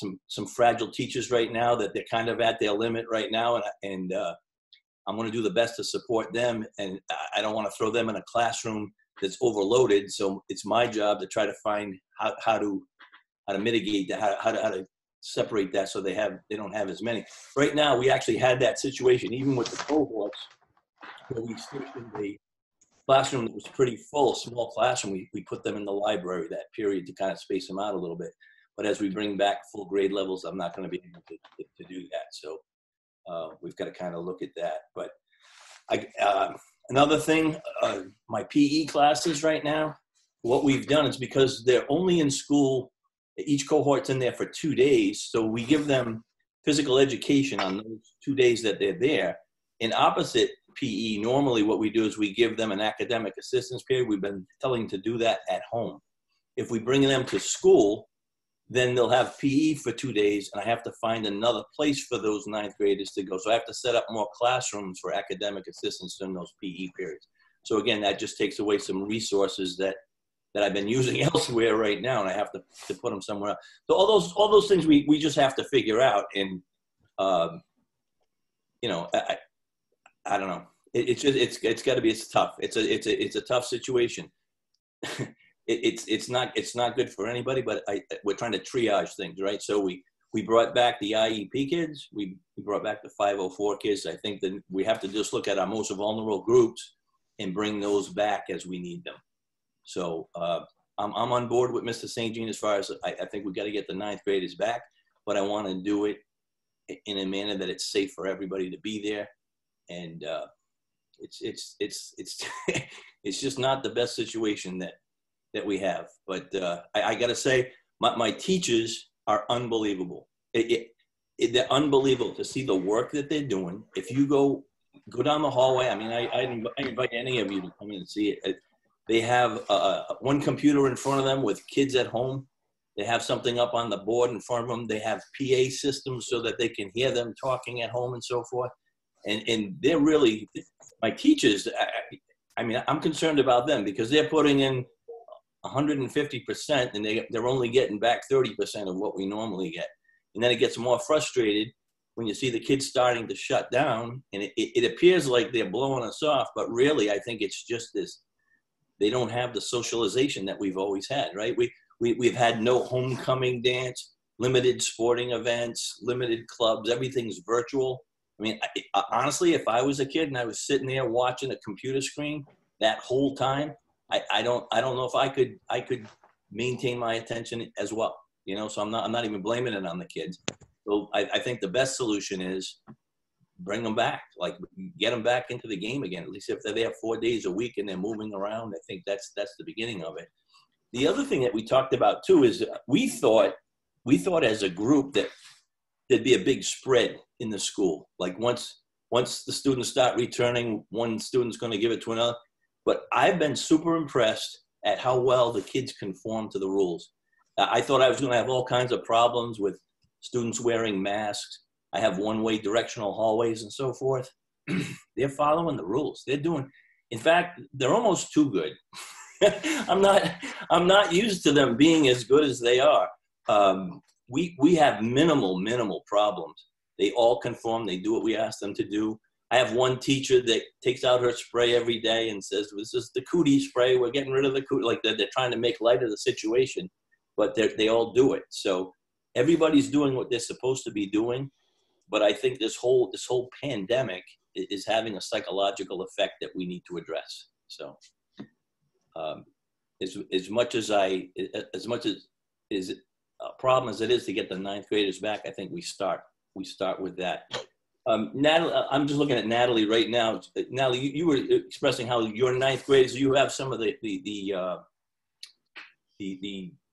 fragile teachers right now that they're kind of at their limit right now, and I'm going to do the best to support them, and I don't want to throw them in a classroom that's overloaded. So it's my job to try to find how to how to mitigate that, how to separate that so they don't have as many. Right now, we actually had that situation, even with the cohorts, where we switched in the classroom that was pretty full, small classroom, we put them in the library that period to kind of space them out a little bit. But as we bring back full grade levels, I'm not going to be able to do that. So we've got to kind of look at that. But another thing, my PE classes right now, what we've done is because they're only in school, each cohort's in there for 2 days. So we give them physical education on those 2 days that they're there. In opposite PE, normally what we do is we give them an academic assistance period. We've been telling them to do that at home. If we bring them to school, then they'll have PE for 2 days, and I have to find another place for those 9th graders to go. So I have to set up more classrooms for academic assistance during those PE periods. So again, that just takes away some resources that I've been using elsewhere right now, and I have to put them somewhere else. So all those things we just have to figure out. And you know, I don't know. It's got to be. It's tough. It's a tough situation. It's not good for anybody. But we're trying to triage things, right? So we brought back the IEP kids. We brought back the 504 kids. I think that we have to just look at our most vulnerable groups and bring those back as we need them. So I'm on board with Mr. St. Jean as far as I think we got to get the 9th graders back, but I want to do it in a manner that it's safe for everybody to be there. And it's just not the best situation that we have. But I got to say, my teachers are unbelievable. They're unbelievable to see the work that they're doing. If you go down the hallway, I mean, I invite any of you to come in and see it. They have one computer in front of them with kids at home. They have something up on the board in front of them. They have PA systems so that they can hear them talking at home and so forth. And they're really, my teachers, I mean, I'm concerned about them because they're putting in 150% and they're only getting back 30% of what we normally get. And then it gets more frustrated when you see the kids starting to shut down, and it appears like they're blowing us off, but really I think it's just this, they don't have the socialization that we've always had, right? We've had no homecoming dance, limited sporting events, limited clubs, everything's virtual. I mean, honestly, if I was a kid and I was sitting there watching a computer screen that whole time, I don't know if I could maintain my attention as well, you know. So I'm not even blaming it on the kids. So I think the best solution is bring them back, like get them back into the game again. At least if they're there 4 days a week and they're moving around, I think that's the beginning of it. The other thing that we talked about too is we thought as a group that there'd be a big spread in the school. Like once the students start returning, one student's going to give it to another. But I've been super impressed at how well the kids conform to the rules. I thought I was going to have all kinds of problems with students wearing masks. I have one-way directional hallways and so forth. They're following the rules. They're doing, in fact, they're almost too good. I'm not used to them being as good as they are. We have minimal problems. They all conform. They do what we ask them to do. I have one teacher that takes out her spray every day and says, "This is the cootie spray. We're getting rid of the cootie." Like they're trying to make light of the situation, but they all do it. So everybody's doing what they're supposed to be doing. But I think this whole pandemic is having a psychological effect that we need to address. So as much as is a problem as it is to get the 9th graders back, I think we start with that. Natalie, I'm just looking at Natalie right now. Natalie, you were expressing how your 9th graders, you have some of the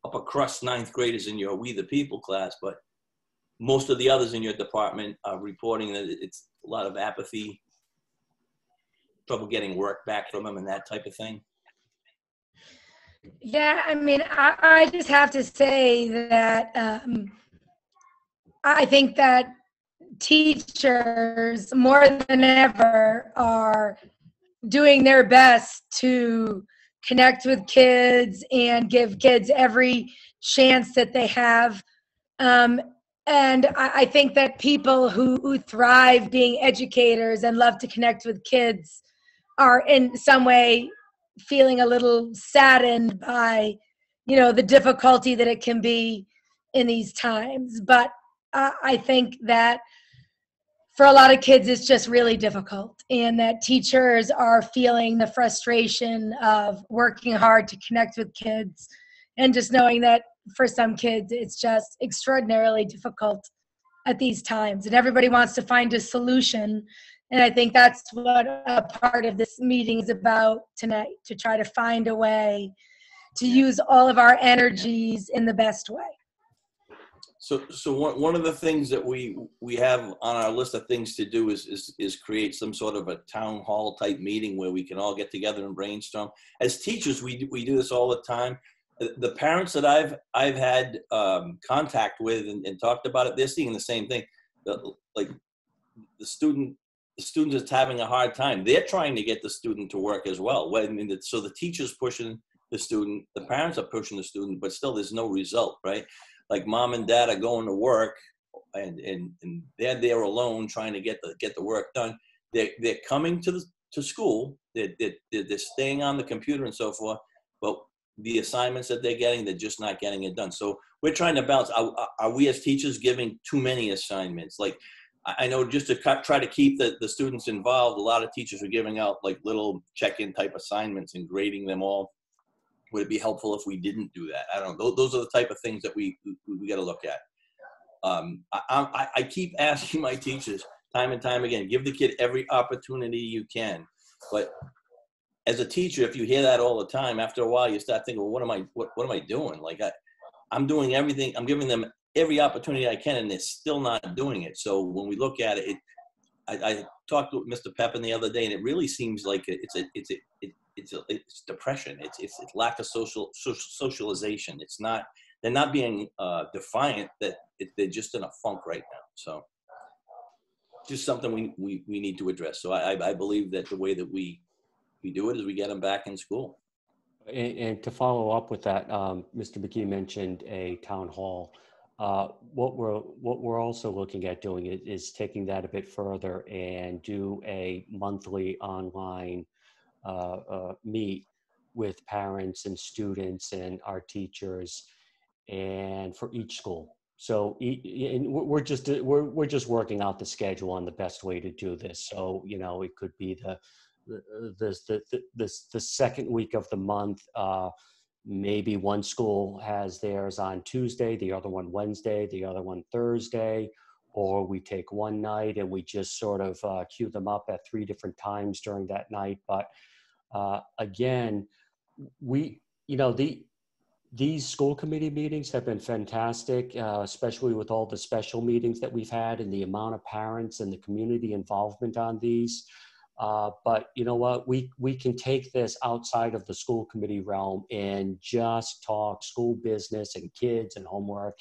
upper crust 9th graders in your We the People class, but most of the others in your department are reporting that it's a lot of apathy, trouble getting work back from them and that type of thing. Yeah, I mean, I just have to say that I think that teachers more than ever are doing their best to connect with kids and give kids every chance that they have. And I think that people who thrive being educators and love to connect with kids are in some way feeling a little saddened by, the difficulty that it can be in these times. But I think that for a lot of kids, it's just really difficult, and that teachers are feeling the frustration of working hard to connect with kids, and just knowing that for some kids, it's just extraordinarily difficult at these times, and everybody wants to find a solution. And I think that's what a part of this meeting is about tonight, to try to find a way to use all of our energies in the best way. So one of the things that we have on our list of things to do is create some sort of a town hall type meeting where we can all get together and brainstorm. As teachers, we do this all the time. The parents that I've had contact with and talked about it, they're seeing the same thing. Like the student is having a hard time. They're trying to get the student to work as well. So the teacher's pushing the student, the parents are pushing the student, but still there's no result, right? Like mom and dad are going to work and they're there alone trying to get the work done. They're coming to school. They're staying on the computer and so forth, but the assignments that they're getting, they're just not getting it done. So we're trying to balance. Are we as teachers giving too many assignments? Like, I know just to try to keep the students involved, a lot of teachers are giving out like little check-in type assignments and grading them all. Would it be helpful if we didn't do that? I don't know. Those are the type of things that we got to look at. I keep asking my teachers time and time again, give the kid every opportunity you can. But as a teacher, if you hear that all the time, after a while you start thinking, well, what am I doing? Like I'm doing everything. I'm giving them every opportunity I can, and they're still not doing it. So when we look at it, I talked with Mr. Pepin the other day, and it really seems like it's depression. It's lack of socialization. They're not being defiant. That they're just in a funk right now. So just something we need to address. So I believe that the way that we do it is we get them back in school. And to follow up with that, Mr. McKee mentioned a town hall. What we're also looking at doing is taking that a bit further and do a monthly online meet with parents and students and our teachers, and for each school. So we're just working out the schedule on the best way to do this. So it could be the second week of the month. Maybe one school has theirs on Tuesday, the other one Wednesday, the other one Thursday, or we take one night and we just sort of queue them up at 3 different times during that night. But again, these school committee meetings have been fantastic, especially with all the special meetings that we've had and the amount of parents and the community involvement on these. But you know what, we can take this outside of the school committee realm and just talk school business and kids and homework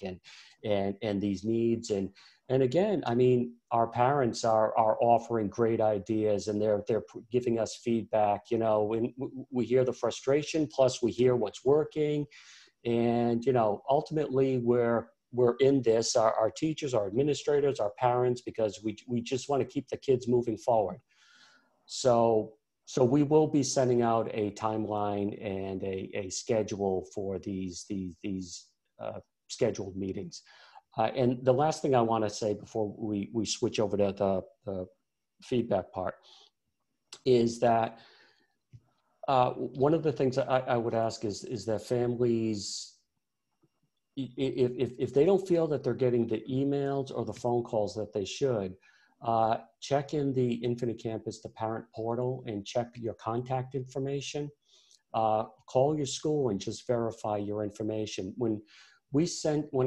and these needs. And again, I mean, our parents are offering great ideas, and they're giving us feedback, and we hear the frustration, plus we hear what's working. And, ultimately we're in this, our teachers, our administrators, our parents, because we just want to keep the kids moving forward. So we will be sending out a timeline and a schedule for these scheduled meetings. And the last thing I want to say before we switch over to the feedback part is that one of the things I would ask is that families, if they don't feel that they're getting the emails or the phone calls that they should, check in the Infinite Campus, the parent portal, and check your contact information. Call your school and just verify your information. When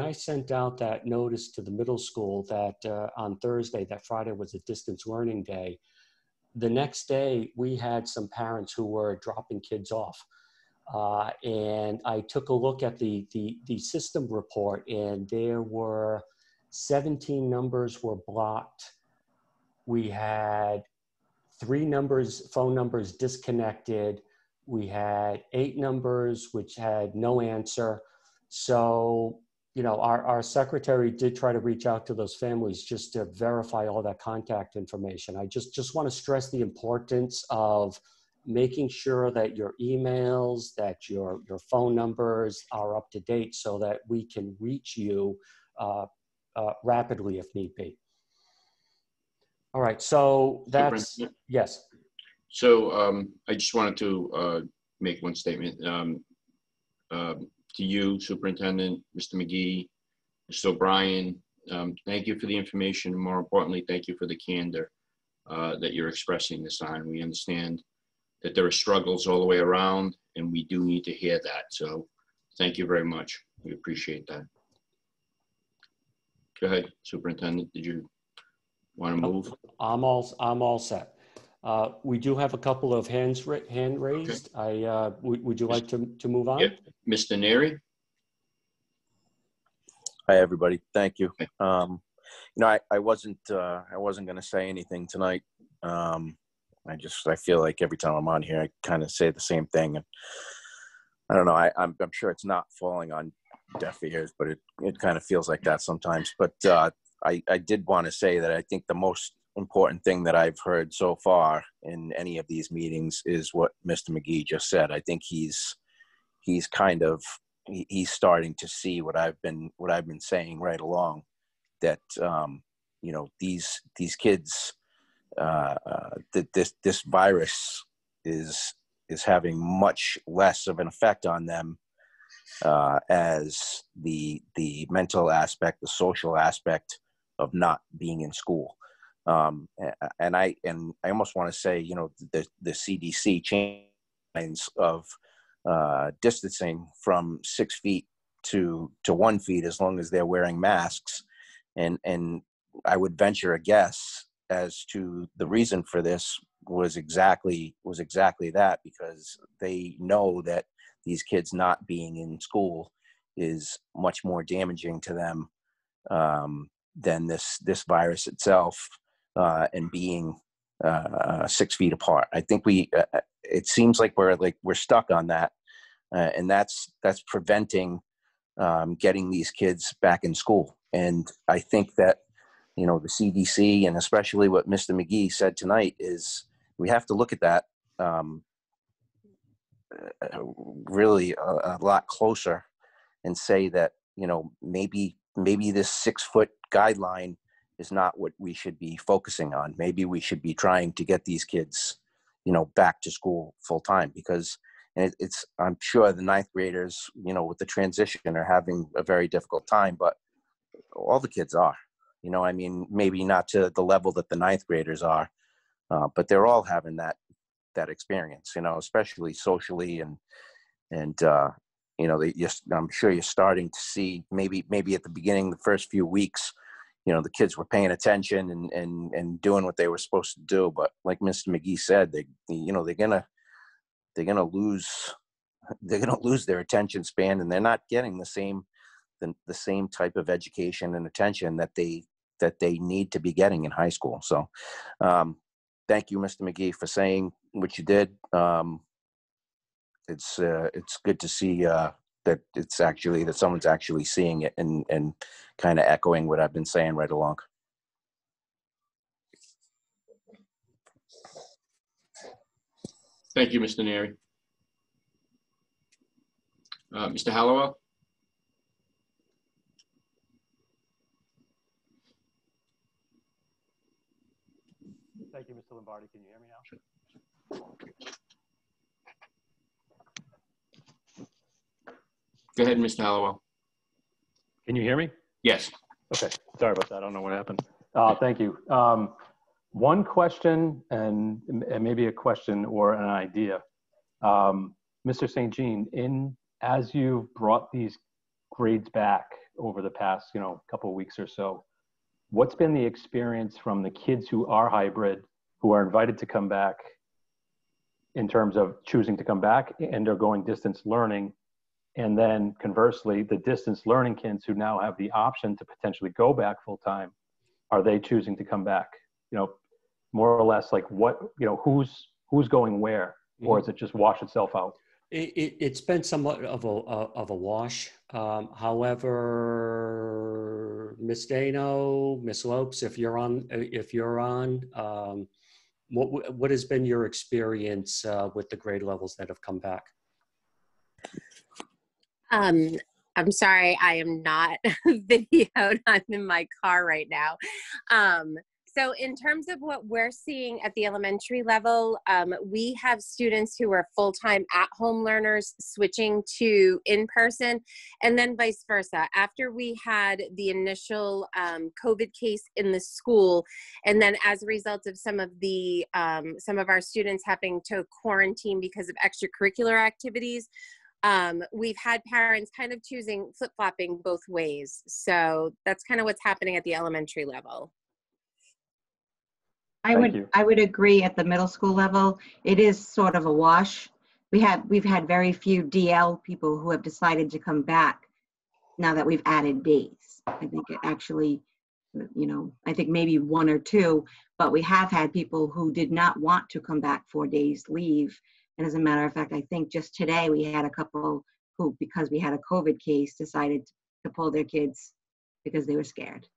I sent out that notice to the middle school that on Thursday, that Friday was a distance learning day, the next day we had some parents who were dropping kids off. And I took a look at the system report, and there were 17 numbers were blocked. We had 3 phone numbers disconnected. We had 8 numbers which had no answer. So, our secretary did try to reach out to those families just to verify all that contact information. I just want to stress the importance of making sure that your emails, that your phone numbers are up to date so that we can reach you rapidly if need be. All right, so that's, yes. So I just wanted to make one statement. To you, Superintendent, Mr. McGee, Mr. O'Brien, thank you for the information. More importantly, thank you for the candor that you're expressing this on. We understand that there are struggles all the way around, and we do need to hear that. So thank you very much. We appreciate that. Go ahead, Superintendent. Did you want to move? I'm all set. We do have a couple of hand raised. Okay. Would you like to move on? Yep. Mr. Neri? Hi, everybody. Thank you. You know, I wasn't going to say anything tonight. I feel like every time I'm on here, I kind of say the same thing. And I don't know. I'm sure it's not falling on deaf ears, but it kind of feels like that sometimes. But I did want to say that I think the most important thing that I've heard so far in any of these meetings is what Mr. McGee just said. I think he's starting to see what I've been saying right along, that you know, these kids, this virus is having much less of an effect on them as the mental aspect, the social aspect of not being in school. And I almost want to say, you know, the CDC change of distancing from 6 feet to 1 feet as long as they're wearing masks, and I would venture a guess as to the reason for this was exactly that, because they know that these kids not being in school is much more damaging to them than this virus itself, and being 6 feet apart. I think it seems like we're stuck on that, and that's preventing getting these kids back in school. And I think that, you know, the CDC, and especially what Mr. McGee said tonight, is we have to look at that really a lot closer and say that, you know, maybe this 6 foot guideline is not what we should be focusing on. Maybe we should be trying to get these kids, you know, back to school full time, because I'm sure the ninth graders, you know, with the transition are having a very difficult time, but all the kids are, you know, I mean, maybe not to the level that the ninth graders are, but they're all having that experience, you know, especially socially, and you know, I'm sure you're starting to see maybe at the beginning, the first few weeks, you know, the kids were paying attention and doing what they were supposed to do. But like Mr. McGee said, they're gonna lose their attention span, and they're not getting the same type of education and attention that they need to be getting in high school. So thank you, Mr. McGee, for saying what you did. It's good to see that someone's actually seeing it and kind of echoing what I've been saying right along. Thank you, Mr. Neri. Mr. Hallowell? Thank you, Mr. Lombardi. Can you hear me now? Go ahead, Mr. Hallowell. Can you hear me? Yes. Okay, sorry about that. I don't know what happened. Thank you. One question and maybe a question or an idea. Mr. St. Jean, as you've brought these grades back over the past, you know, couple of weeks or so, what's been the experience from the kids who are hybrid, who are invited to come back, in terms of choosing to come back and are going distance learning? And then conversely, the distance learning kids who now have the option to potentially go back full time, are they choosing to come back? You know, more or less, like what, you know, who's going where, or is it just wash itself out? It's been somewhat of a wash. However, Ms. Dano, Ms. Lopes, if you're on, what has been your experience with the grade levels that have come back? I'm sorry, I am not videoed. I'm in my car right now. So in terms of what we're seeing at the elementary level, we have students who are full-time at-home learners switching to in-person, and then vice versa. After we had the initial COVID case in the school, and then as a result of some of our students having to quarantine because of extracurricular activities, we've had parents kind of choosing flip-flopping both ways. So that's kind of what's happening at the elementary level. I would agree at the middle school level. It is sort of a wash. We've had very few DL people who have decided to come back now that we've added days. I think it actually, I think maybe one or two, but we have had people who did not want to come back 4 days leave. And as a matter of fact, I think just today we had a couple who, because we had a COVID case, decided to pull their kids because they were scared.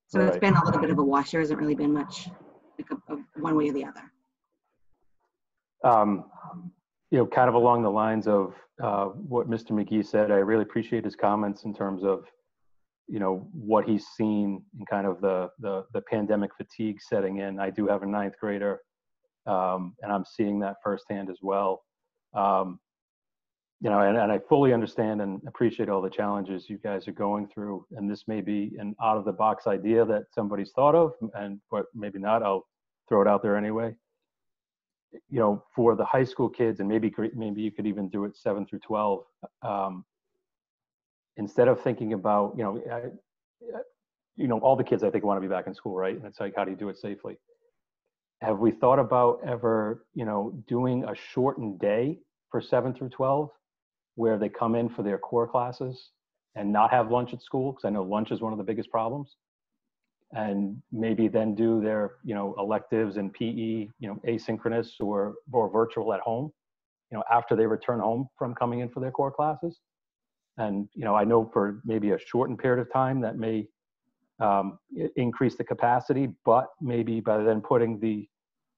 So It's been a little bit of a wash. There hasn't really been much of one way or the other. Kind of along the lines of what Mr. McGee said, I really appreciate his comments in terms of, what he's seen in kind of the pandemic fatigue setting in. I do have a 9th grader, and I'm seeing that firsthand as well. And I fully understand and appreciate all the challenges you guys are going through. And this may be an out-of-the-box idea that somebody's thought of, but maybe not. I'll throw it out there anyway. For the high school kids, and maybe you could even do it 7 through 12. Instead of thinking about, all the kids I think want to be back in school, right? And it's like, how do you do it safely? Have we thought about ever, doing a shortened day for 7 through 12, where they come in for their core classes and not have lunch at school? Because I know lunch is one of the biggest problems. And maybe then do their, electives and PE, asynchronous or virtual at home, after they return home from coming in for their core classes. And, I know for maybe a shortened period of time that may increase the capacity, but maybe by then putting the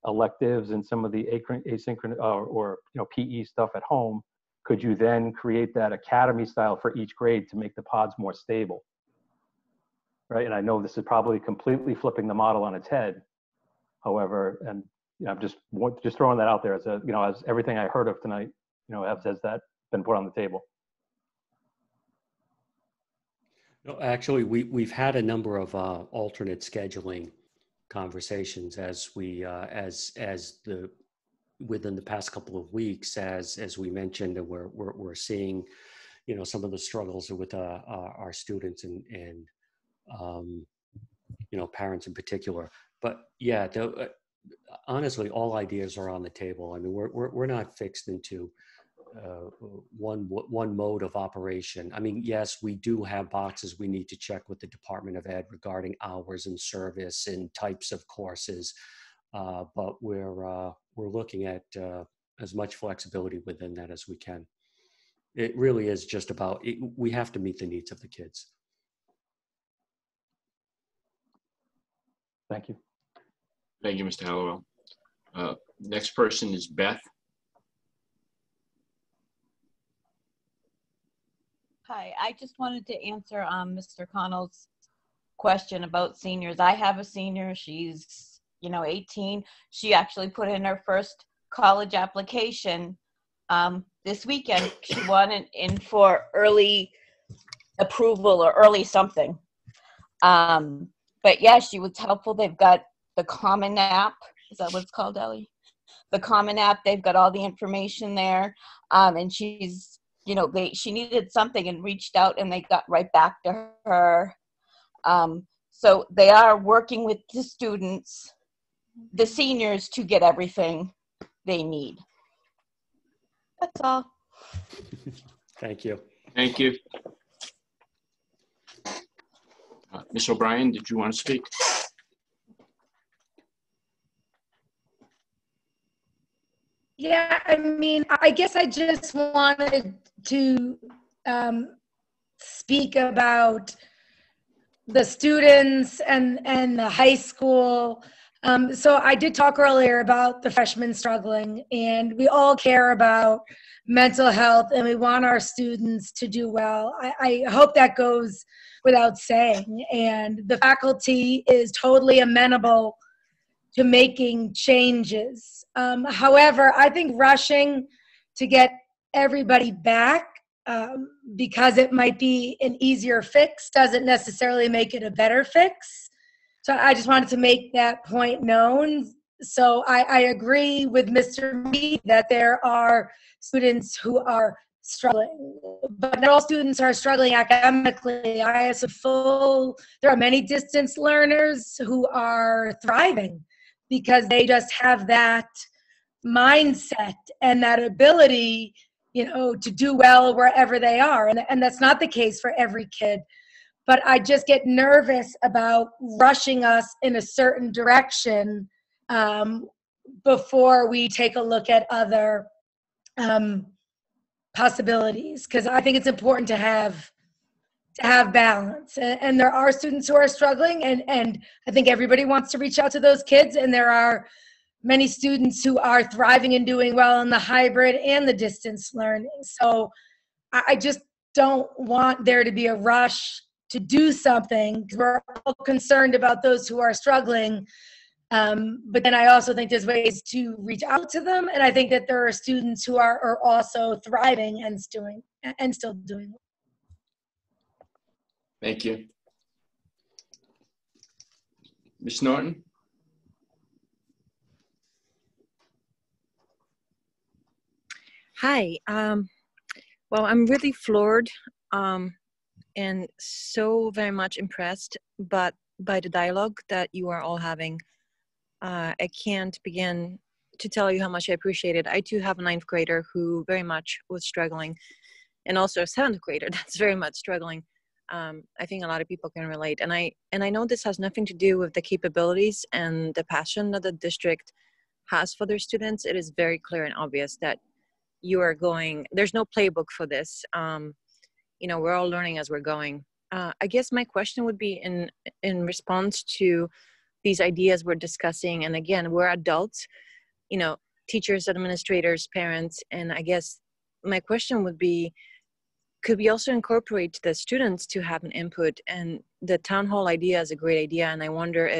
electives and some of the asynchronous or PE stuff at home, could you then create that academy style for each grade to make the pods more stable? Right. And I know this is probably completely flipping the model on its head. However, and I'm just throwing that out there as as everything I heard of tonight, has that been put on the table? No, actually, we've had a number of alternate scheduling conversations as we within the past couple of weeks, as we mentioned, and we're seeing, some of the struggles with our students and parents in particular. But yeah, honestly, all ideas are on the table. I mean, we're not fixed into one mode of operation. I mean, yes, we do have boxes we need to check with the Department of Ed regarding hours and service and types of courses, but we're looking at as much flexibility within that as we can. It really is just about we have to meet the needs of the kids. Thank you. Thank you, Mr. Hallowell. Next person is Beth. Hi, I just wanted to answer Mr. Connell's question about seniors. I have a senior, she's 18. She actually put in her first college application this weekend. She wanted in for early approval or early something. But yeah, she was helpful. They've got the Common App. Is that what it's called, Ellie? The Common App. They've got all the information there. And she's, she needed something and reached out and they got right back to her. So they are working with the students, the seniors, to get everything they need. That's all. Thank you. Thank you. Ms. O'Brien, did you want to speak? Yeah, I mean, I guess I just wanted to speak about the students and the high school. So I did talk earlier about the freshmen struggling, and we all care about mental health and we want our students to do well. I hope that goes without saying. And the faculty is totally amenable to making changes. However, I think rushing to get everybody back because it might be an easier fix doesn't necessarily make it a better fix. So I just wanted to make that point known. So I agree with Mr. Mead that there are students who are struggling, but not all students are struggling academically. There are many distance learners who are thriving because they just have that mindset and that ability, to do well wherever they are. And that's not the case for every kid. But I just get nervous about rushing us in a certain direction before we take a look at other possibilities, because I think it's important to have balance. And there are students who are struggling, and I think everybody wants to reach out to those kids, and there are many students who are thriving and doing well in the hybrid and the distance learning. So I just don't want there to be a rush to do something, because we're all concerned about those who are struggling. But then I also think there's ways to reach out to them. And I think that there are students who are also thriving and still doing well. Thank you. Ms. Norton? Hi. Well, I'm really floored and so very much impressed by the dialogue that you are all having. I can't begin to tell you how much I appreciate it. I too have a 9th grader who very much was struggling, and also a 7th grader that's very much struggling. I think a lot of people can relate. And I know this has nothing to do with the capabilities and the passion that the district has for their students. It is very clear and obvious that there's no playbook for this. We're all learning as we're going. I guess my question would be in response to these ideas we're discussing. And again, we're adults, teachers, administrators, parents. And I guess my question would be, could we also incorporate the students to have an input? And the town hall idea is a great idea. And I wonder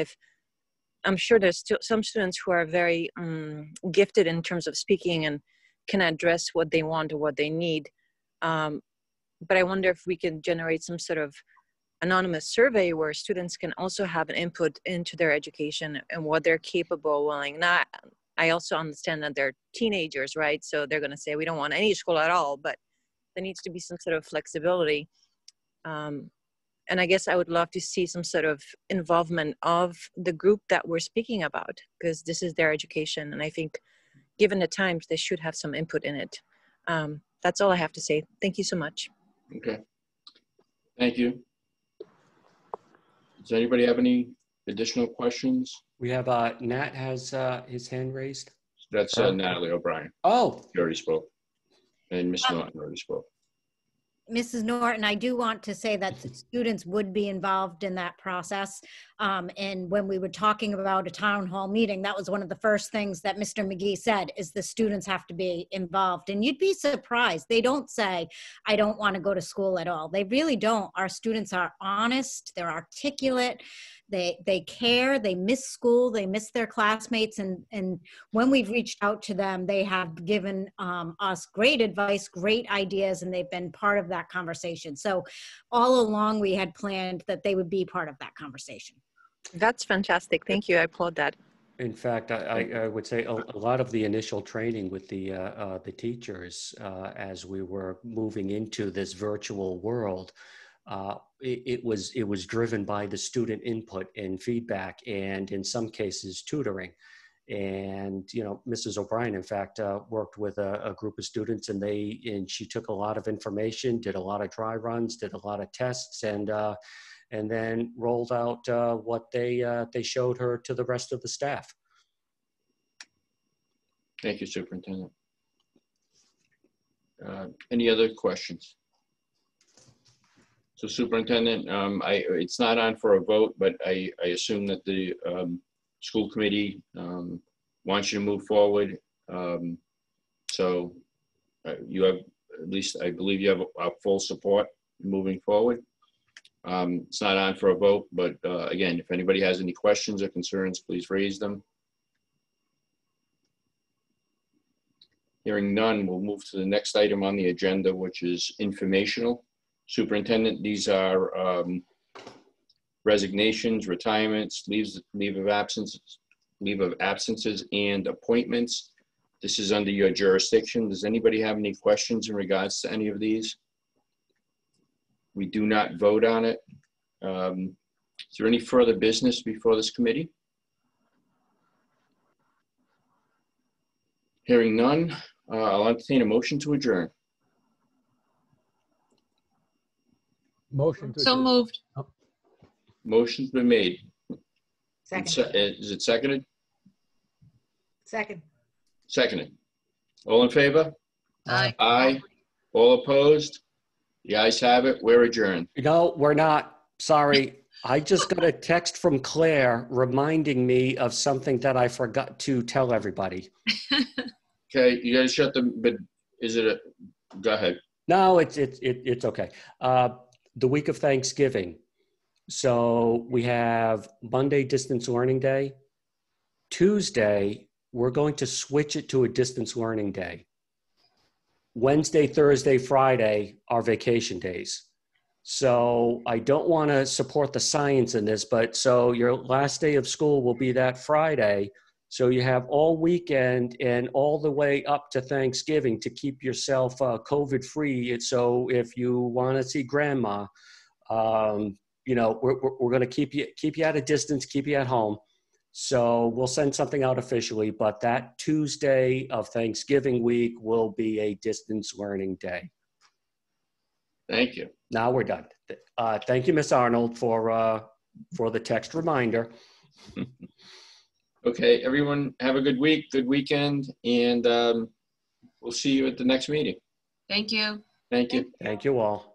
I'm sure there's still some students who are very gifted in terms of speaking and can address what they want or what they need. But I wonder if we can generate some sort of anonymous survey where students can also have an input into their education and what they're capable, willing. I also understand that they're teenagers, right? So they're going to say, we don't want any school at all, but there needs to be some sort of flexibility. And I guess I would love to see some sort of involvement of the group that we're speaking about, because this is their education. And I think given the times, they should have some input in it. That's all I have to say. Thank you so much. Okay. Thank you. Does anybody have any additional questions? We have Nat has his hand raised. That's Natalie O'Brien. Oh, You already spoke. And Ms. Norton already spoke. Mrs. Norton, I do want to say that students would be involved in that process. And when we were talking about a town hall meeting, that was one of the first things that Mr. McGee said, is the students have to be involved. And you'd be surprised. They don't say, I don't want to go to school at all. They really don't. Our students are honest. They're articulate. They care, they miss school, they miss their classmates, and when we've reached out to them, they have given us great advice, great ideas, and they've been part of that conversation. So all along we had planned that they would be part of that conversation. That's fantastic. Thank you. I applaud that. in fact, I would say a lot of the initial training with the teachers as we were moving into this virtual world, it was driven by the student input and feedback, and in some cases tutoring. And Mrs. O'Brien, in fact, worked with a group of students, and she took a lot of information, did a lot of dry runs, did a lot of tests, and then rolled out what they showed her to the rest of the staff. Thank you, Superintendent. Any other questions? So, Superintendent, it's not on for a vote, but I assume that the school committee wants you to move forward. So you have, at least I believe you have our full support moving forward. It's not on for a vote, but again, if anybody has any questions or concerns, please raise them. Hearing none, we'll move to the next item on the agenda, which is informational. Superintendent, these are resignations, retirements, leave of absences, and appointments. This is under your jurisdiction. Does anybody have any questions in regards to any of these? We do not vote on it. Is there any further business before this committee? Hearing none, I'll entertain a motion to adjourn. Motion to So adjourn. moved. Motion's been made. Second. Is it seconded? Second. Seconded. All in favor? Aye. Aye. All opposed? The ayes have it. We're adjourned. No, we're not. Sorry. I just got a text from Claire reminding me of something that I forgot to tell everybody. Okay, you gotta shut the, but is it a, go ahead. No, it's okay. The week of Thanksgiving. So we have Monday distance learning day. Tuesday, we're going to switch it to a distance learning day. Wednesday, Thursday, Friday are vacation days. So I don't want to support the science in this, but so your last day of school will be that Friday. So you have all weekend and all the way up to Thanksgiving to keep yourself COVID free. So if you want to see grandma, you know, we're going to keep you at a distance, keep you at home. So we'll send something out officially, but that Tuesday of Thanksgiving week will be a distance learning day. Thank you. Now we're done. Thank you, Miss Arnold, for the text reminder. Okay, everyone have a good week, good weekend, and we'll see you at the next meeting. Thank you. Thank you. Thank you all.